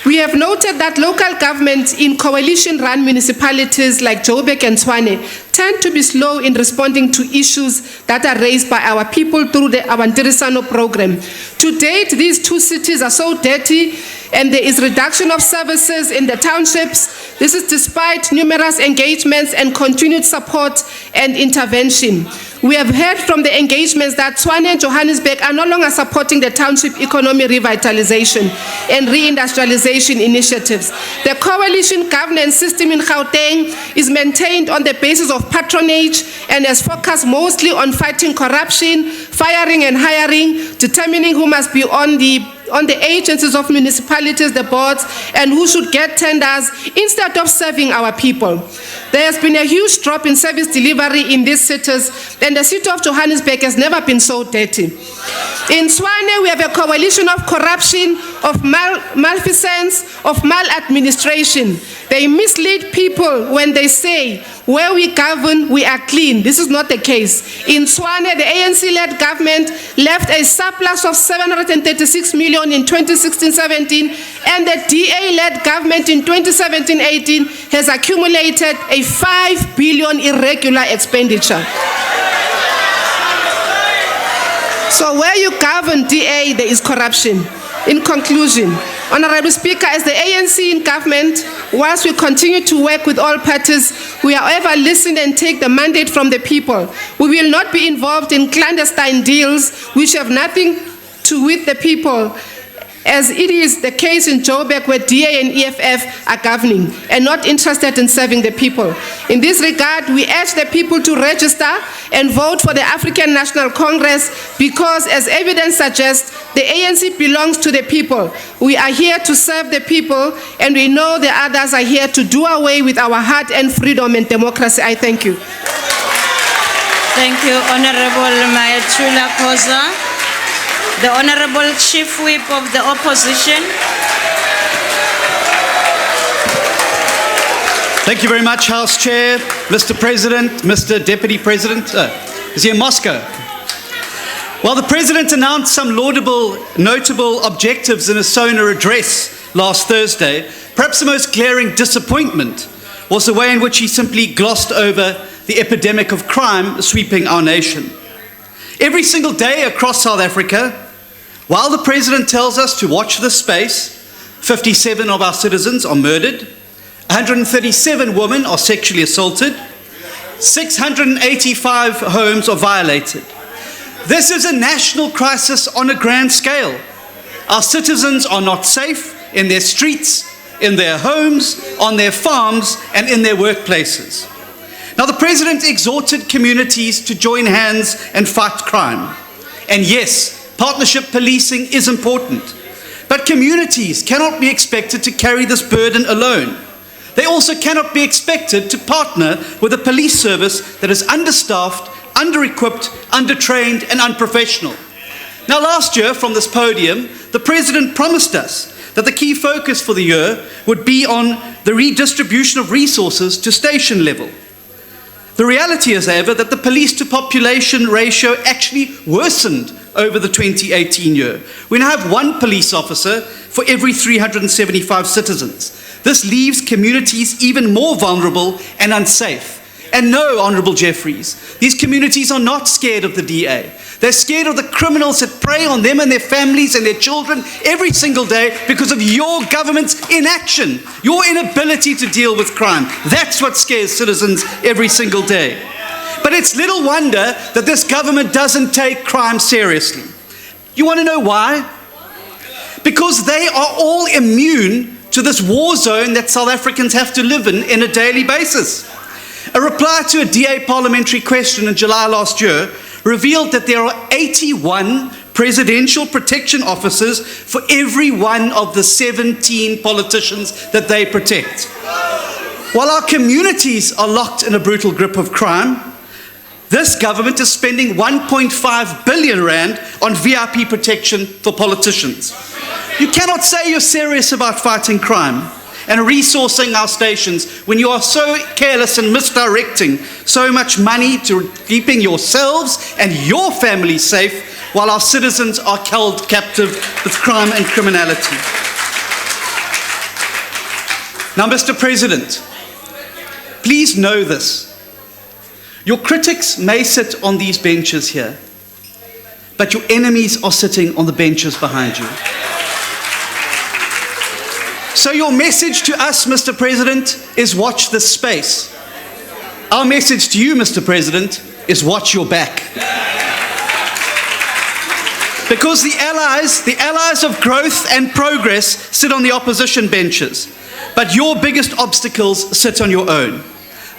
we have noted that local governments in coalition-run municipalities like Joburg and Tshwane tend to be slow in responding to issues that are raised by our people through the Abantirisano program. To date, these two cities are so dirty and there is reduction of services in the townships. This is despite numerous engagements and continued support and intervention. We have heard from the engagements that Tshwane and Johannesburg are no longer supporting the township economy revitalization and reindustrialization initiatives. The coalition governance system in Gauteng is maintained on the basis of patronage and has focused mostly on fighting corruption, firing and hiring, determining who must be on the agencies of municipalities, the boards, and who should get tenders instead of serving our people. There has been a huge drop in service delivery in these cities, and the city of Johannesburg has never been so dirty. In Tshwane, we have a coalition of corruption, of malfeasance, of maladministration. They mislead people when they say, where we govern, we are clean. This is not the case. In Tshwane, the ANC-led government left a surplus of 736 million in 2016-17, and the DA-led government in 2017-18 has accumulated a 5 billion irregular expenditure. So where you govern DA, there is corruption. In conclusion, Honorable Speaker, as the ANC in government, whilst we continue to work with all parties, we however listen and take the mandate from the people. We will not be involved in clandestine deals which have nothing to do with the people, as it is the case in Joburg where DA and EFF are governing and not interested in serving the people. In this regard, we urge the people to register and vote for the African National Congress because, as evidence suggests, the ANC belongs to the people. We are here to serve the people, and we know the others are here to do away with our hard-earned freedom and democracy. I thank you. Thank you, Honorable Mayatula Khoza. The Honorable Chief Whip of the Opposition. Thank you very much, House Chair, Mr. President, Mr. Deputy President. Is he in Moscow? While the President announced some laudable, notable objectives in a Sona address last Thursday, perhaps the most glaring disappointment was the way in which he simply glossed over the epidemic of crime sweeping our nation. Every single day across South Africa, while the President tells us to watch this space, 57 of our citizens are murdered, 137 women are sexually assaulted, 685 homes are violated. This is a national crisis on a grand scale. Our citizens are not safe in their streets, in their homes, on their farms, and in their workplaces. Now, the President exhorted communities to join hands and fight crime. And yes, partnership policing is important. But communities cannot be expected to carry this burden alone. They also cannot be expected to partner with a police service that is understaffed, under-equipped, under-trained, and unprofessional. Now, last year, from this podium, the President promised us that the key focus for the year would be on the redistribution of resources to station level. The reality is, however, that the police-to-population ratio actually worsened over the 2018 year. We now have one police officer for every 375 citizens. This leaves communities even more vulnerable and unsafe. And no, Honourable Jeffries, these communities are not scared of the DA. They're scared of the criminals that prey on them and their families and their children every single day because of your government's inaction, your inability to deal with crime. That's what scares citizens every single day. But it's little wonder that this government doesn't take crime seriously. You want to know why? Because they are all immune to this war zone that South Africans have to live in a daily basis. A reply to a DA parliamentary question in July last year revealed that there are 81 presidential protection officers for every one of the 17 politicians that they protect. While our communities are locked in a brutal grip of crime, this government is spending 1.5 billion rand on VIP protection for politicians. You cannot say you're serious about fighting crime and resourcing our stations when you are so careless and misdirecting so much money to keeping yourselves and your families safe while our citizens are held captive with crime and criminality. Now, Mr. President, please know this. Your critics may sit on these benches here, but your enemies are sitting on the benches behind you. So your message to us, Mr. President, is watch this space. Our message to you, Mr. President, is watch your back. Because the allies of growth and progress sit on the opposition benches, but your biggest obstacles sit on your own.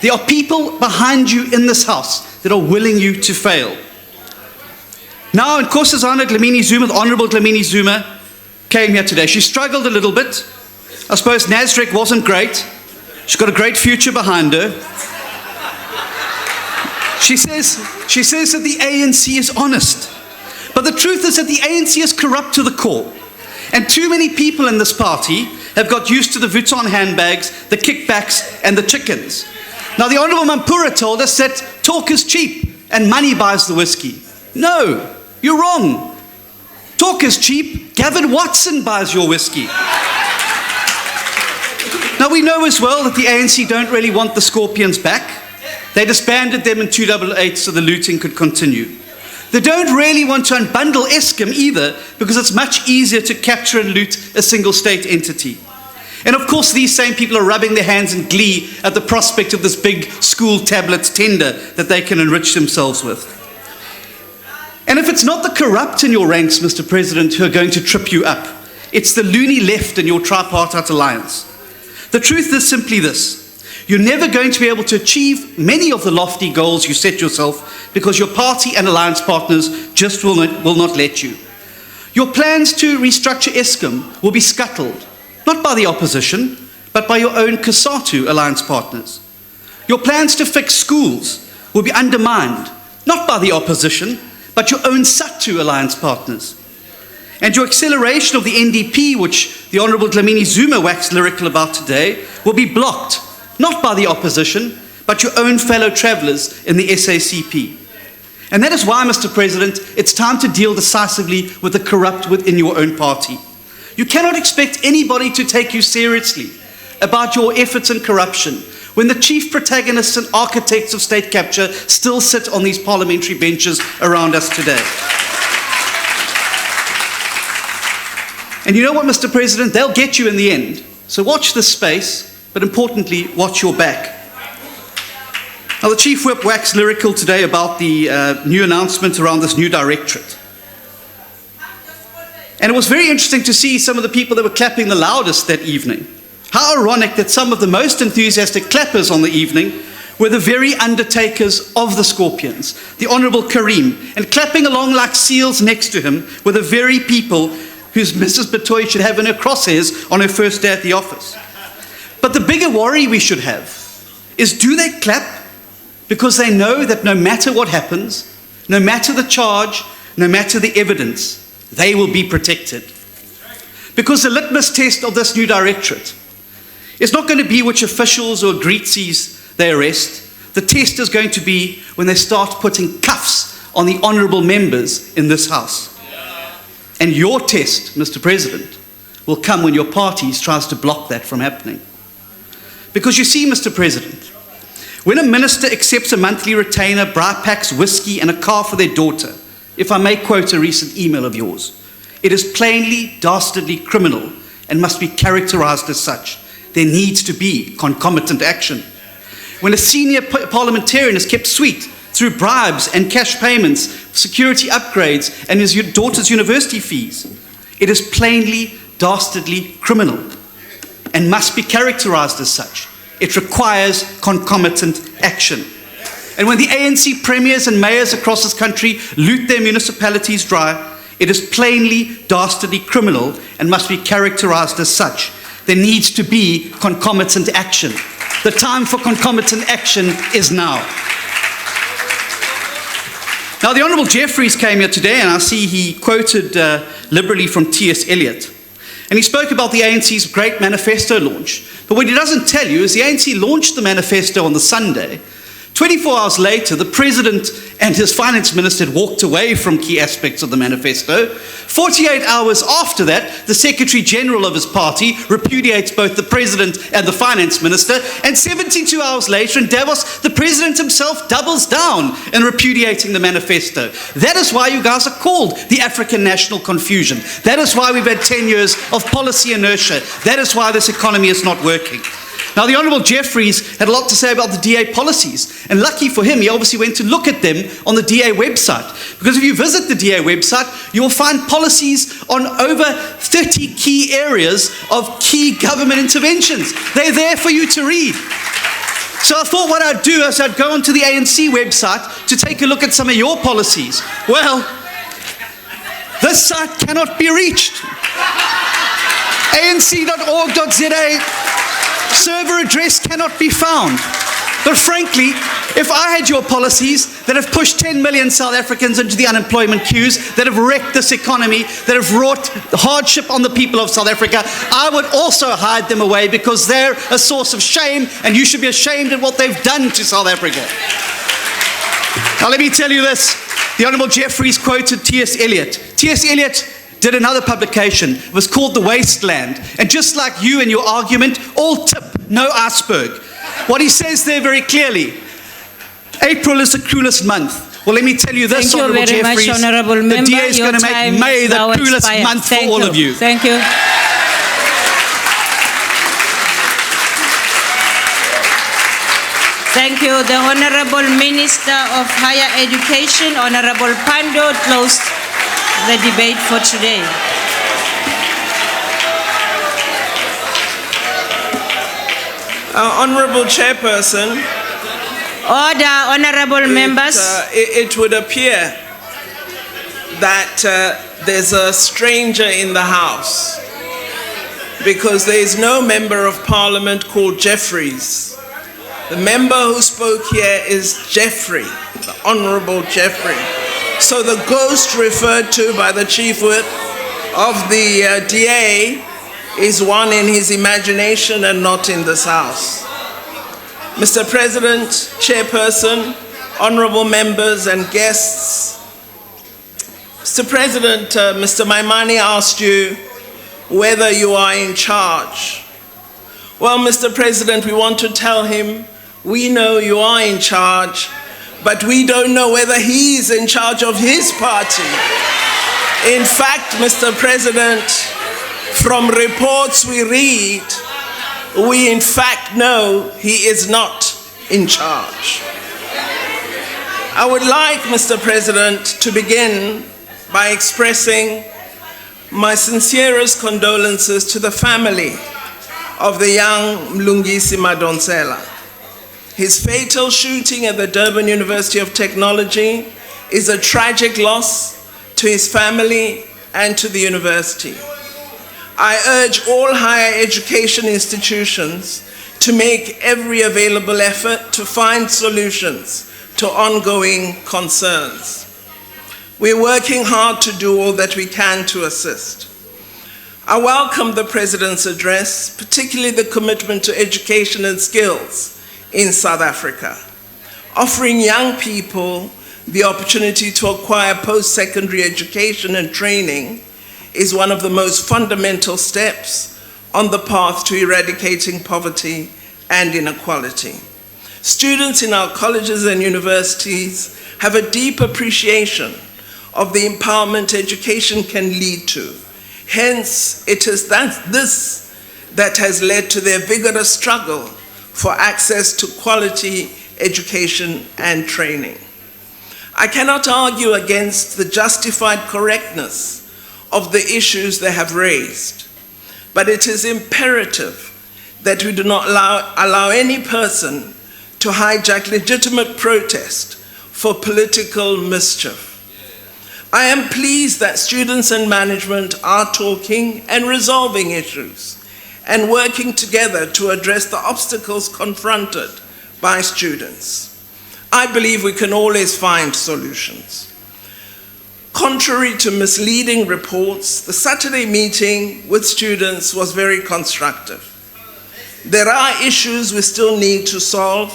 There are people behind you in this house that are willing you to fail. Now, Nkosazana Dlamini Zuma, the Honourable Dlamini Zuma, came here today. She struggled a little bit. I suppose Nasrec wasn't great. She's got a great future behind her. She says that the ANC is honest. But the truth is that the ANC is corrupt to the core. And too many people in this party have got used to the Vuitton handbags, the kickbacks, and the chickens. Now, the Honourable Mampura told us that talk is cheap and money buys the whiskey. No, you're wrong. Talk is cheap. Gavin Watson buys your whiskey. Now, we know as well that the ANC don't really want the Scorpions back. They disbanded them in 2008 so the looting could continue. They don't really want to unbundle Eskom either because it's much easier to capture and loot a single state entity. And of course, these same people are rubbing their hands in glee at the prospect of this big school tablets tender that they can enrich themselves with. And if it's not the corrupt in your ranks, Mr. President, who are going to trip you up, it's the loony left in your tripartite alliance. The truth is simply this. You're never going to be able to achieve many of the lofty goals you set yourself because your party and alliance partners just will not let you. Your plans to restructure Eskom will be scuttled, not by the opposition, but by your own COSATU alliance partners. Your plans to fix schools will be undermined, not by the opposition, but your own SATU alliance partners. And your acceleration of the NDP, which the Honourable Dlamini Zuma waxed lyrical about today, will be blocked, not by the opposition, but your own fellow travellers in the SACP. And that is why, Mr. President, it's time to deal decisively with the corrupt within your own party. You cannot expect anybody to take you seriously about your efforts in corruption when the chief protagonists and architects of state capture still sit on these parliamentary benches around us today. And you know what, Mr. President? They'll get you in the end. So watch this space, but importantly, watch your back. Now, the Chief Whip waxed lyrical today about the new announcement around this new directorate. And it was very interesting to see some of the people that were clapping the loudest that evening. How ironic that some of the most enthusiastic clappers on the evening were the very undertakers of the Scorpions, the Honourable Karim, and clapping along like seals next to him were the very people whose Mrs. Batoy should have in her crosshairs on her first day at the office. But the bigger worry we should have is, do they clap because they know that no matter what happens, no matter the charge, no matter the evidence, they will be protected? Because the litmus test of this new directorate is not going to be which officials or greetsies they arrest. The test is going to be when they start putting cuffs on the honourable members in this house. And your test, Mr. President, will come when your party tries to block that from happening. Because you see, Mr. President, when a minister accepts a monthly retainer, bribe packs, whiskey and a car for their daughter, if I may quote a recent email of yours, it is plainly, dastardly criminal and must be characterised as such. There needs to be concomitant action. When a senior parliamentarian is kept sweet through bribes and cash payments, security upgrades and his daughter's university fees, it is plainly, dastardly criminal and must be characterised as such. It requires concomitant action. And when the ANC premiers and mayors across this country loot their municipalities dry, it is plainly, dastardly criminal and must be characterised as such. There needs to be concomitant action. The time for concomitant action is now. Now, the Honourable Jeffries came here today, and I see he quoted liberally from T.S. Eliot. And he spoke about the ANC's great manifesto launch. But what he doesn't tell you is the ANC launched the manifesto on the Sunday. 24 hours later, the president and his finance minister had walked away from key aspects of the manifesto. 48 hours after that, the secretary general of his party repudiates both the president and the finance minister. And 72 hours later in Davos, the president himself doubles down in repudiating the manifesto. That is why you guys are called the African National Confusion. That is why we've had 10 years of policy inertia. That is why this economy is not working. Now, the Honourable Jeffries had a lot to say about the DA policies, and lucky for him, he obviously went to look at them on the DA website. Because if you visit the DA website, you will find policies on over 30 key areas of key government interventions. They're there for you to read. So I thought what I'd do is I'd go onto the ANC website to take a look at some of your policies. Well, this site cannot be reached. anc.org.za server address cannot be found. But frankly, if I had your policies that have pushed 10 million South Africans into the unemployment queues, that have wrecked this economy, that have wrought hardship on the people of South Africa, I would also hide them away because they're a source of shame, and you should be ashamed at what they've done to South Africa. Now let me tell you this. The Honourable Jeffries quoted T.S. Eliot. T.S. Eliot did another publication. It was called The Wasteland. And just like you in your argument, all tip, no iceberg. What he says there very clearly, April is the cruelest month. Well, let me tell you this, Honourable Jeffries, the DA is going to make May the cruelest month for all of you. Thank you. Thank you. The Honourable Minister of Higher Education, Honourable Pando, closed the debate for today. Honourable Chairperson. Order, honourable members. It would appear that there's a stranger in the House because there is no member of Parliament called Jeffries. The member who spoke here is Jeffrey, the Honourable Jeffrey. So the ghost referred to by the Chief Whip of the DA is one in his imagination and not in this House. Mr. President, Chairperson, honourable members and guests. Mr. President, Mr. Maimane asked you whether you are in charge. Well, Mr. President, we want to tell him we know you are in charge, but we don't know whether he is in charge of his party. In fact, Mr. President, from reports we read, we in fact know he is not in charge. I would like, Mr. President, to begin by expressing my sincerest condolences to the family of the young Mlungisi Madonsela. His fatal shooting at the Durban University of Technology is a tragic loss to his family and to the university. I urge all higher education institutions to make every available effort to find solutions to ongoing concerns. We're working hard to do all that we can to assist. I welcome the President's address, particularly the commitment to education and skills in South Africa. Offering young people the opportunity to acquire post-secondary education and training is one of the most fundamental steps on the path to eradicating poverty and inequality. Students in our colleges and universities have a deep appreciation of the empowerment education can lead to. Hence, it is this that has led to their vigorous struggle for access to quality education and training. I cannot argue against the justified correctness of the issues they have raised, but it is imperative that we do not allow any person to hijack legitimate protest for political mischief. I am pleased that students and management are talking and resolving issues and working together to address the obstacles confronted by students. I believe we can always find solutions. Contrary to misleading reports, the Saturday meeting with students was very constructive. There are issues we still need to solve,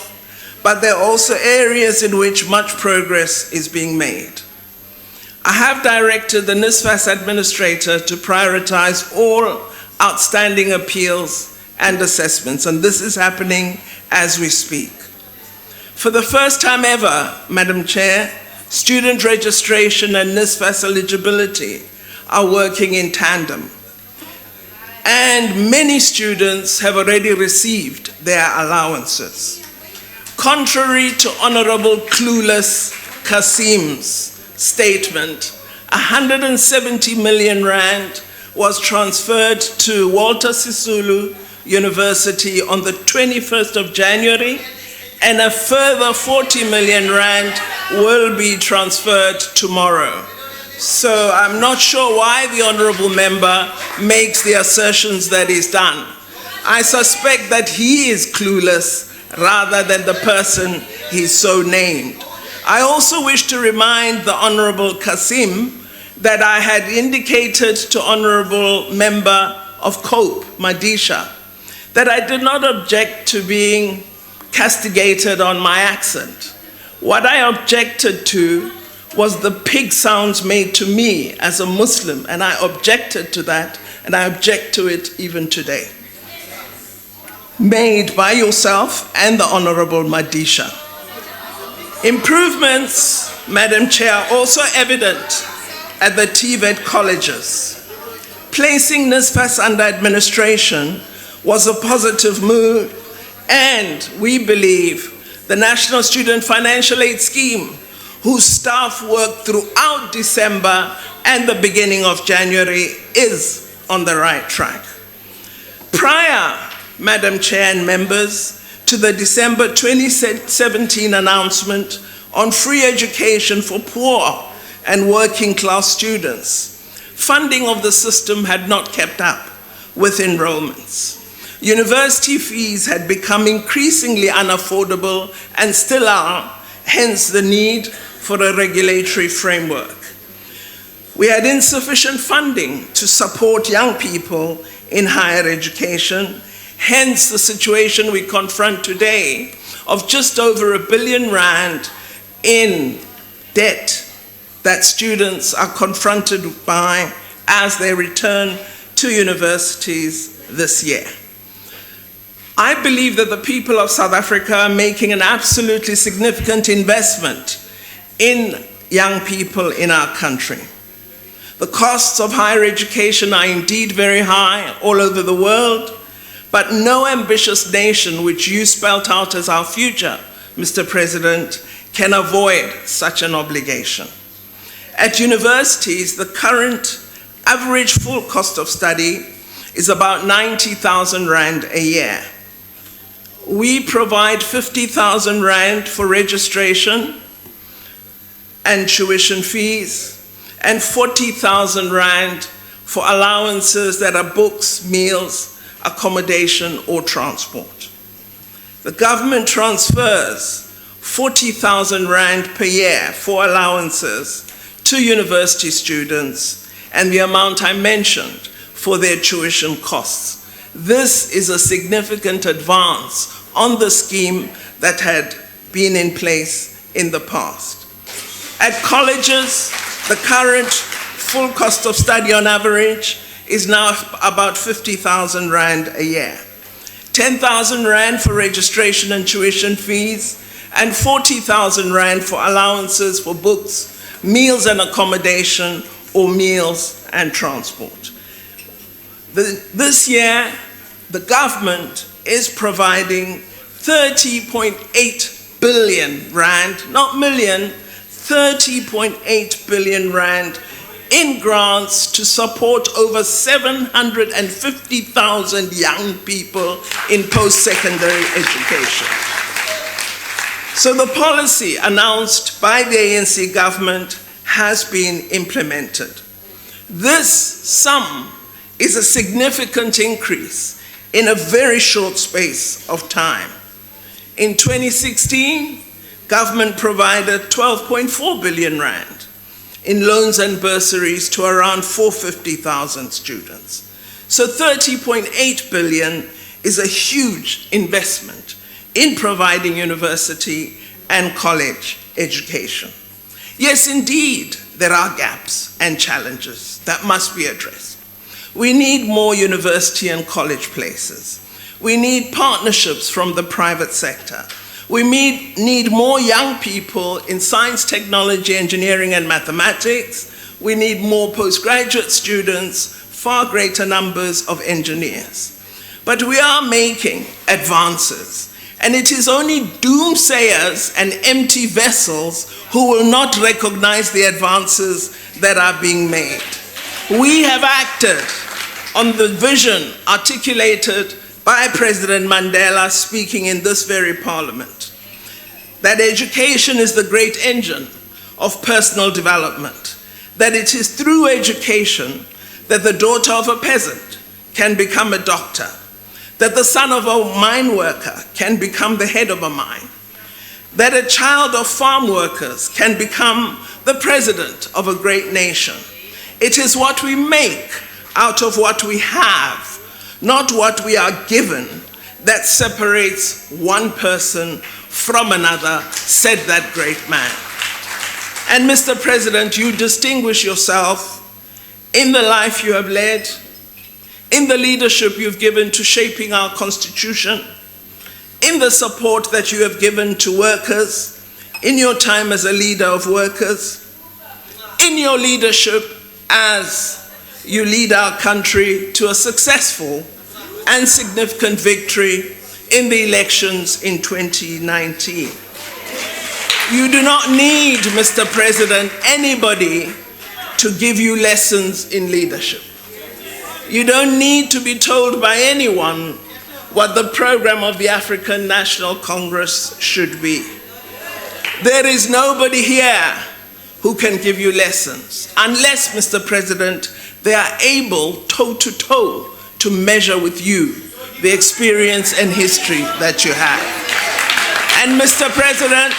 but there are also areas in which much progress is being made. I have directed the NSFAS administrator to prioritize all outstanding appeals and assessments, and this is happening as we speak. For the first time ever, Madam Chair, student registration and NSFAS eligibility are working in tandem. And many students have already received their allowances. Contrary to Honorable Clueless Kasim's statement, 170 million rand was transferred to Walter Sisulu University on the 21st of January, and a further 40 million rand will be transferred tomorrow. So I'm not sure why the honorable member makes the assertions that he's done. I suspect that he is clueless rather than the person he's so named. I also wish to remind the Honorable Kasim that I had indicated to Honorable Member of Cope, Madisha, that I did not object to being castigated on my accent. What I objected to was the pig sounds made to me as a Muslim, and I objected to that, and I object to it even today. Made by yourself and the Honorable Madisha. Improvements, Madam Chair, are also evident at the TVET colleges. Placing NSFAS under administration was a positive move, and we believe the National Student Financial Aid Scheme, whose staff worked throughout December and the beginning of January, is on the right track. Prior, Madam Chair and members, to the December 2017 announcement on free education for poor and working class students, funding of the system had not kept up with enrollments. University fees had become increasingly unaffordable and still are, hence the need for a regulatory framework. We had insufficient funding to support young people in higher education, hence the situation we confront today of just over R1 billion in debt that students are confronted by as they return to universities this year. I believe that the people of South Africa are making an absolutely significant investment in young people in our country. The costs of higher education are indeed very high all over the world, but no ambitious nation, which you spelt out as our future, Mr. President, can avoid such an obligation. At universities, the current average full cost of study is about 90,000 rand a year. We provide 50,000 rand for registration and tuition fees, and 40,000 rand for allowances that are books, meals, accommodation, or transport. The government transfers 40,000 rand per year for allowances to university students, and the amount I mentioned for their tuition costs. This is a significant advance on the scheme that had been in place in the past. At colleges, the current full cost of study on average is now about 50,000 rand a year. 10,000 rand for registration and tuition fees, and 40,000 rand for allowances for books, meals and accommodation, or meals and transport. This year, the government is providing 30.8 billion rand, not million, 30.8 billion rand in grants to support over 750,000 young people in post-secondary education. So the policy announced by the ANC government has been implemented. This sum is a significant increase in a very short space of time. In 2016, government provided 12.4 billion rand. in loans and bursaries to around 450,000 students. So 30.8 billion is a huge investment in providing university and college education. Yes, indeed, there are gaps and challenges that must be addressed. We need more university and college places. We need partnerships from the private sector. We need more young people in science, technology, engineering, and mathematics. We need more postgraduate students, far greater numbers of engineers. But we are making advances, and it is only doomsayers and empty vessels who will not recognize the advances that are being made. We have acted on the vision articulated by President Mandela speaking in this very parliament, that education is the great engine of personal development, that it is through education that the daughter of a peasant can become a doctor, that the son of a mine worker can become the head of a mine, that a child of farm workers can become the president of a great nation. It is what we make out of what we have, not what we are given, that separates one person from another, said that great man. And Mr. President, you distinguish yourself in the life you have led, in the leadership you've given to shaping our Constitution, in the support that you have given to workers, in your time as a leader of workers, in your leadership as you lead our country to a successful and significant victory in the elections in 2019. You do not need, Mr. President, anybody to give you lessons in leadership. You don't need to be told by anyone what the program of the African National Congress should be. There is nobody here who can give you lessons, unless, Mr. President, they are able toe-to-toe to measure with you the experience and history that you have. And Mr. President,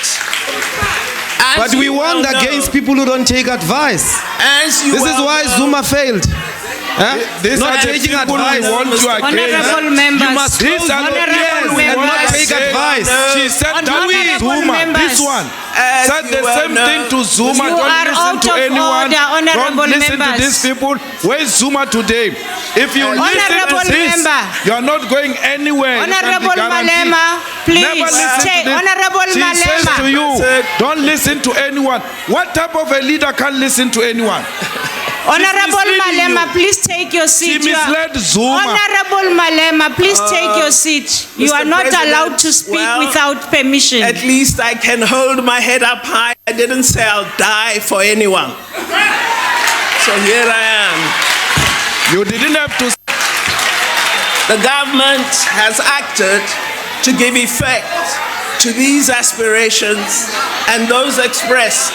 but we warned against people who don't take advice. This is why Zuma failed. These Not are the taking people advice. we want to agree. Honorable members. You must these are the Honorable people we want to members. take advice. She said that we Zuma, this one, said the same thing to Zuma. You are Don't listen out to of anyone. order, honorable Don't listen to members. these people. Where is Zuma today? If you listen to Honorable this, member. you are not going anywhere. You can be Honorable guaranteed. Malema, please. Never listen to this. Honorable She says Malema. to you, don't listen to anyone. What type of a leader can listen to anyone? Honorable misleading Malema, you. please take your seat. She You are- misled Zuma. Honorable Malema, please take your seat. You Mr. are not President, allowed to speak well, without permission. at least I can hold my head up high. I didn't say I'll die for anyone. So here I am. You didn't have to. The government has acted to give effect to these aspirations and those expressed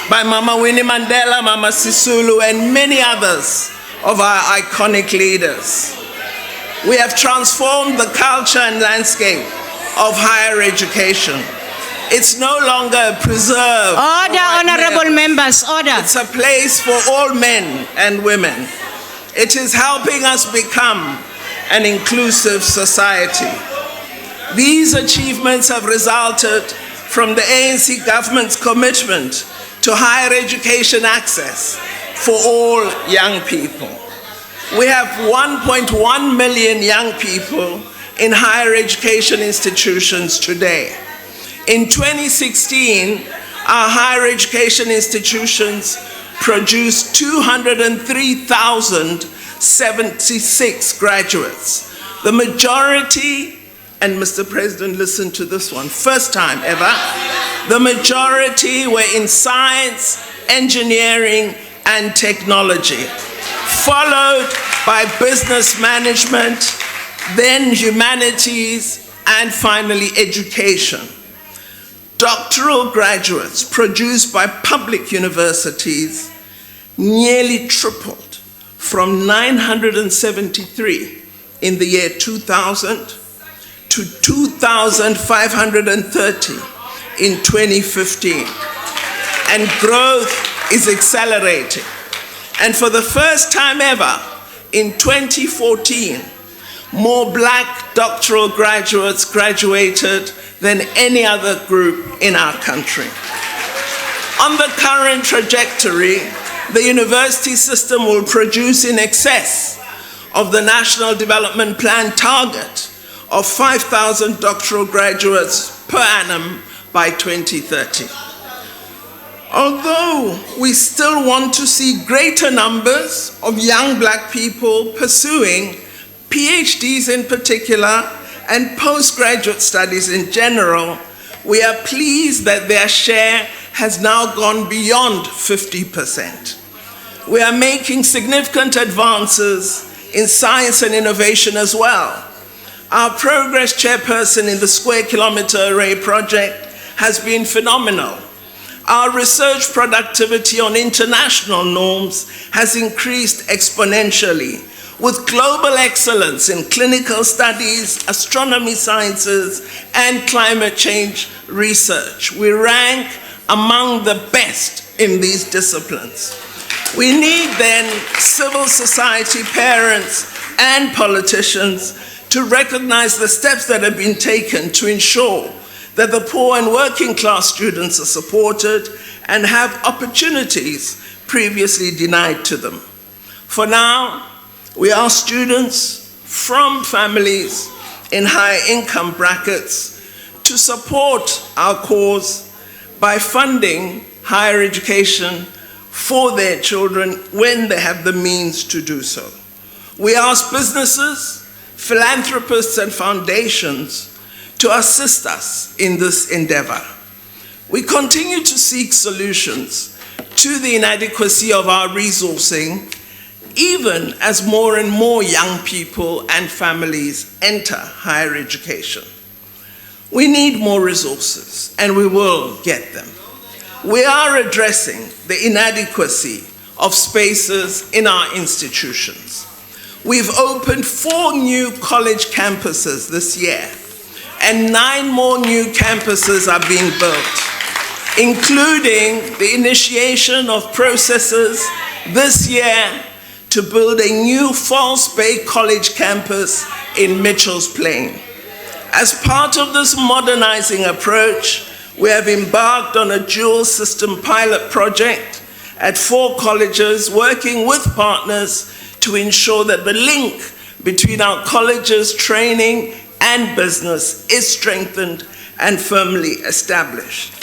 by Mama Winnie Mandela, Mama Sisulu, and many others of our iconic leaders. We have transformed the culture and landscape of higher education. It's no longer a preserve. Order, honorable members, order. It's a place for all men and women. It is helping us become an inclusive society. These achievements have resulted from the ANC government's commitment to higher education access for all young people. We have 1.1 million young people in higher education institutions today. In 2016, our higher education institutions produced 203,076 graduates. The majority, and Mr. President, listen to this one, first time ever, the majority were in science, engineering, and technology, followed by business management, then humanities, and finally education. Doctoral graduates produced by public universities nearly tripled from 973 in the year 2000 to 2,530 in 2015. And growth is accelerating. And for the first time ever, in 2014, more black doctoral graduates graduated than any other group in our country. On the current trajectory, the university system will produce in excess of the National Development Plan target of 5,000 doctoral graduates per annum by 2030. Although we still want to see greater numbers of young black people pursuing PhDs in particular and postgraduate studies in general, we are pleased that their share has now gone beyond 50%. We are making significant advances in science and innovation as well. Our progress chairperson in the Square Kilometre Array project has been phenomenal. Our research productivity on international norms has increased exponentially, with global excellence in clinical studies, astronomy sciences, and climate change research. We rank among the best in these disciplines. We need then civil society, parents, and politicians to recognize the steps that have been taken to ensure that the poor and working class students are supported and have opportunities previously denied to them. For now, we ask students from families in higher income brackets to support our cause by funding higher education for their children when they have the means to do so. We ask businesses, philanthropists, and foundations to assist us in this endeavor. We continue to seek solutions to the inadequacy of our resourcing, even as more and more young people and families enter higher education. We need more resources, and we will get them. We are addressing the inadequacy of spaces in our institutions. We've opened 4 new college campuses this year, and 9 more new campuses are being built, including the initiation of processes this year to build a new False Bay College campus in Mitchell's Plain. As part of this modernizing approach, we have embarked on a dual system pilot project at 4 colleges, working with partners to ensure that the link between our colleges' training and business is strengthened and firmly established.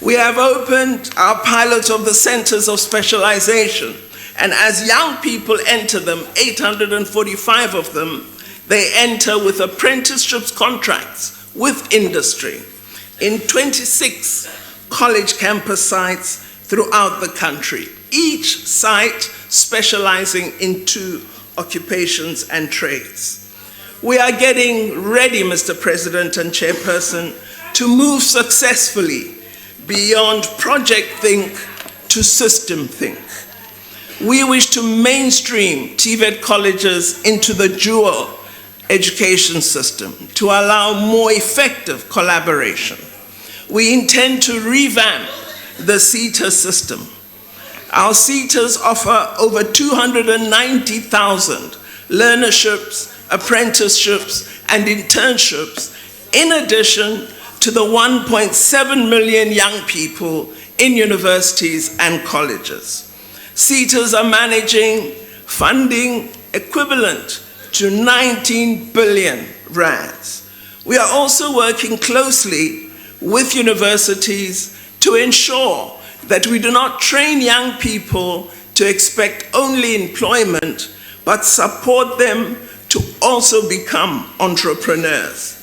We have opened our pilot of the centers of specialization, and as young people enter them, 845 of them, they enter with apprenticeships contracts with industry in 26 college campus sites throughout the country, each site specializing in 2 occupations and trades. We are getting ready, Mr. President and Chairperson, to move successfully beyond project think to system think. We wish to mainstream TVET colleges into the dual education system to allow more effective collaboration. We intend to revamp the CETA system. Our CETAs offer over 290,000 learnerships, apprenticeships, and internships, in addition to the 1.7 million young people in universities and colleges. CETAs are managing funding equivalent to 19 billion rands. We are also working closely with universities to ensure that we do not train young people to expect only employment, but support them to also become entrepreneurs.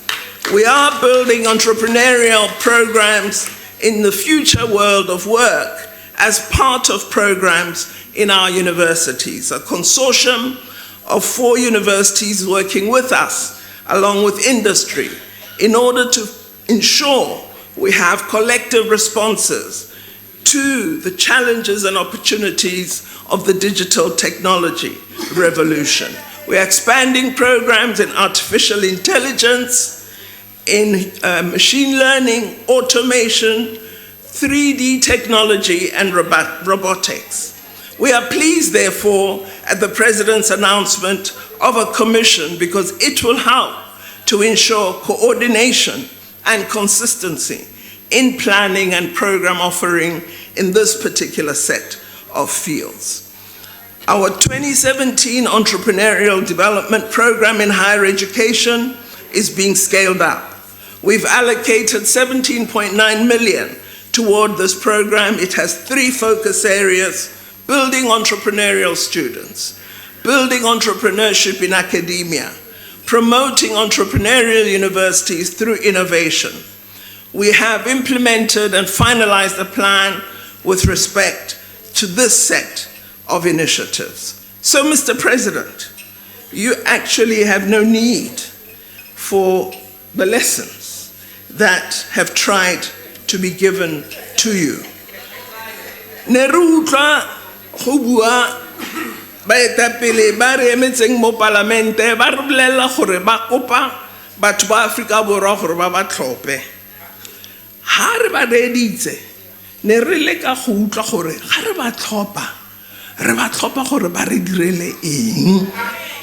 We are building entrepreneurial programs in the future world of work as part of programs in our universities, a consortium of 4 universities working with us, along with industry, in order to ensure we have collective responses to the challenges and opportunities of the digital technology revolution. We are expanding programs in artificial intelligence, in machine learning, automation, 3D technology and robotics. We are pleased, therefore, at the President's announcement of a commission because it will help to ensure coordination and consistency in planning and program offering in this particular set of fields. Our 2017 Entrepreneurial Development Program in higher education is being scaled up. We've allocated 17.9 million toward this program. It has 3 focus areas: building entrepreneurial students, building entrepreneurship in academia, promoting entrepreneurial universities through innovation. We have implemented and finalized a plan with respect to this set of initiatives. So, Mr. President, you actually have no need for the lessons that have tried to be given to you. Go bua baetapele ba re emetseng mo palamente ba re bolelela gore ba kopa batho ba Afrika Borwa gore ba ba tlhope. Ha re ba reditse ne re leka go utlwa gore ga re ba tlhopa gore ba re direle eng.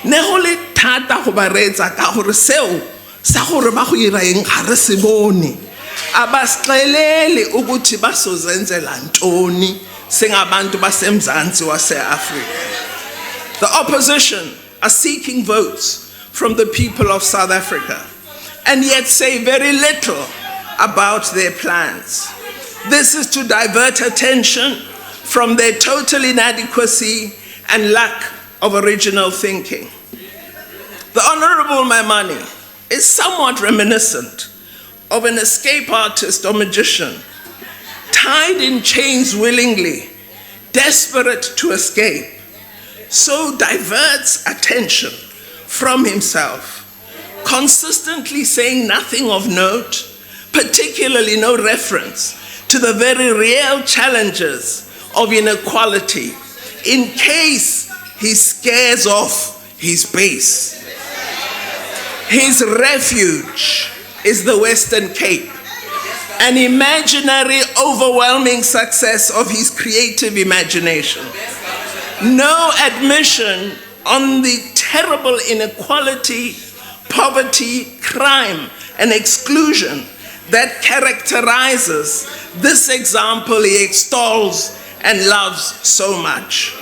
Ne go le thata go ba reetsa ka gore seo sa gore ba go ira eng ga re se bone. Abasixelele ukuthi basozenzela ntoni singabantu basemzansi wase-Afrika. The opposition are seeking votes from the people of South Africa and yet say very little about their plans. This is to divert attention from their total inadequacy and lack of original thinking. The Honorable Maimane is somewhat reminiscent of an escape artist or magician, tied in chains willingly, desperate to escape, so diverts attention from himself, consistently saying nothing of note, particularly no reference to the very real challenges of inequality, in case he scares off his base. His refuge is the Western Cape, an imaginary, overwhelming success of his creative imagination. No admission on the terrible inequality, poverty, crime, and exclusion that characterizes this example he extols and loves so much.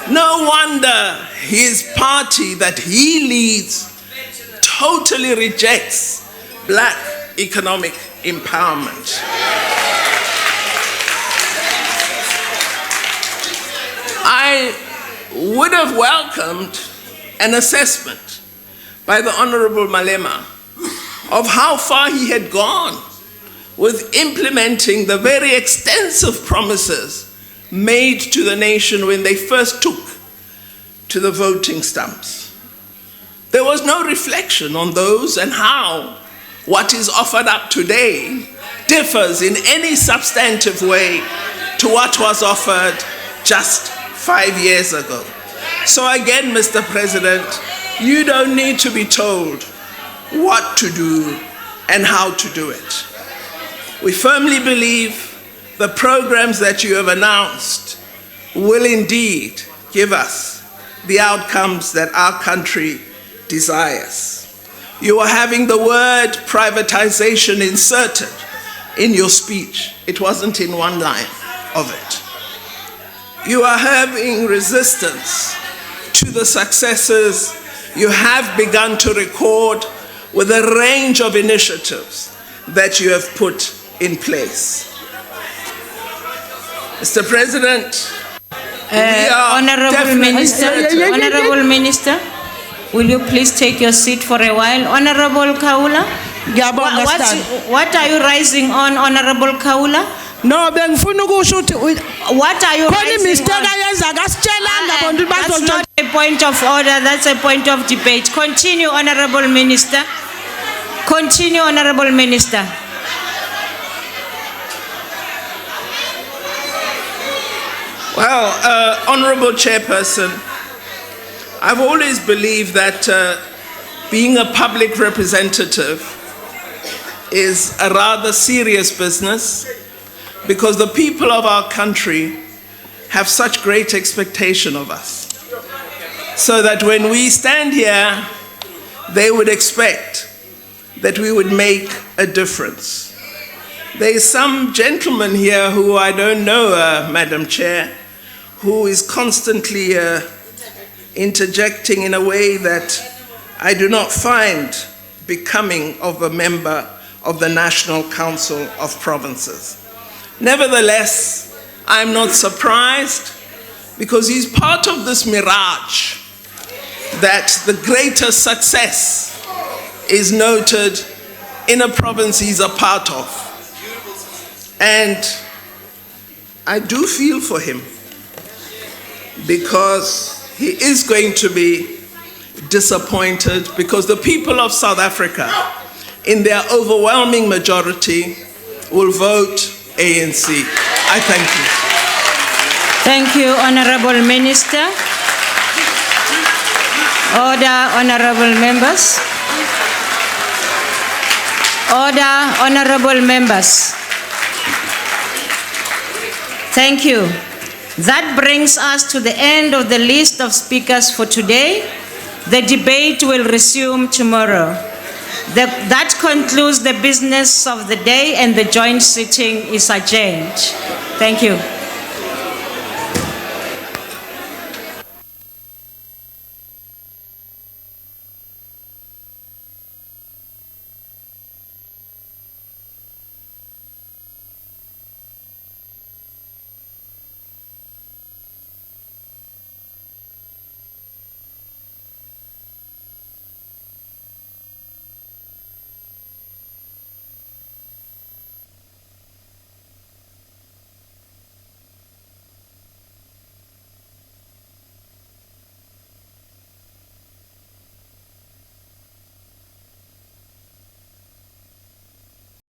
No wonder his party that he leads totally rejects Black economic empowerment. I would have welcomed an assessment by the Honorable Malema of how far he had gone with implementing the very extensive promises made to the nation when they first took to the voting stumps. There was no reflection on those and how what is offered up today differs in any substantive way to what was offered just 5 years ago. So again, Mr. President, you don't need to be told what to do and how to do it. We firmly believe the programs that you have announced will indeed give us the outcomes that our country desires. You are having the word privatization inserted in your speech. It wasn't in one line of it. You are having resistance to the successes you have begun to record with a range of initiatives that you have put in place. Mr. President, Honorable Minister, will you please take your seat for a while? Honorable Kaula, what are you rising on, Honorable Kaula? No, bengifuna ukusho ukuthi what are you khona rising mistake on? ayenza akasitshelanga abantu That's not a point of order, that's a point of debate. Continue, Honorable Minister. Continue, Honorable Minister. Well, Honorable Chairperson, I've always believed that being a public representative is a rather serious business, because the people of our country have such great expectation of us. So that when we stand here, they would expect that we would make a difference. There is some gentleman here who I don't know, Madam Chair, who is constantly interjecting in a way that I do not find becoming of a member of the National Council of Provinces. Nevertheless, I'm not surprised, because he's part of this mirage that the greatest success is noted in a province he's a part of. And I do feel for him, because he is going to be disappointed, because the people of South Africa, in their overwhelming majority, will vote ANC. I thank you. Thank you, Honorable Minister. Order, honorable members. Order, honorable members. Thank you. That brings us to the end of the list of speakers for today. The debate will resume tomorrow. That concludes the business of the day, and the joint sitting is adjourned. Thank you.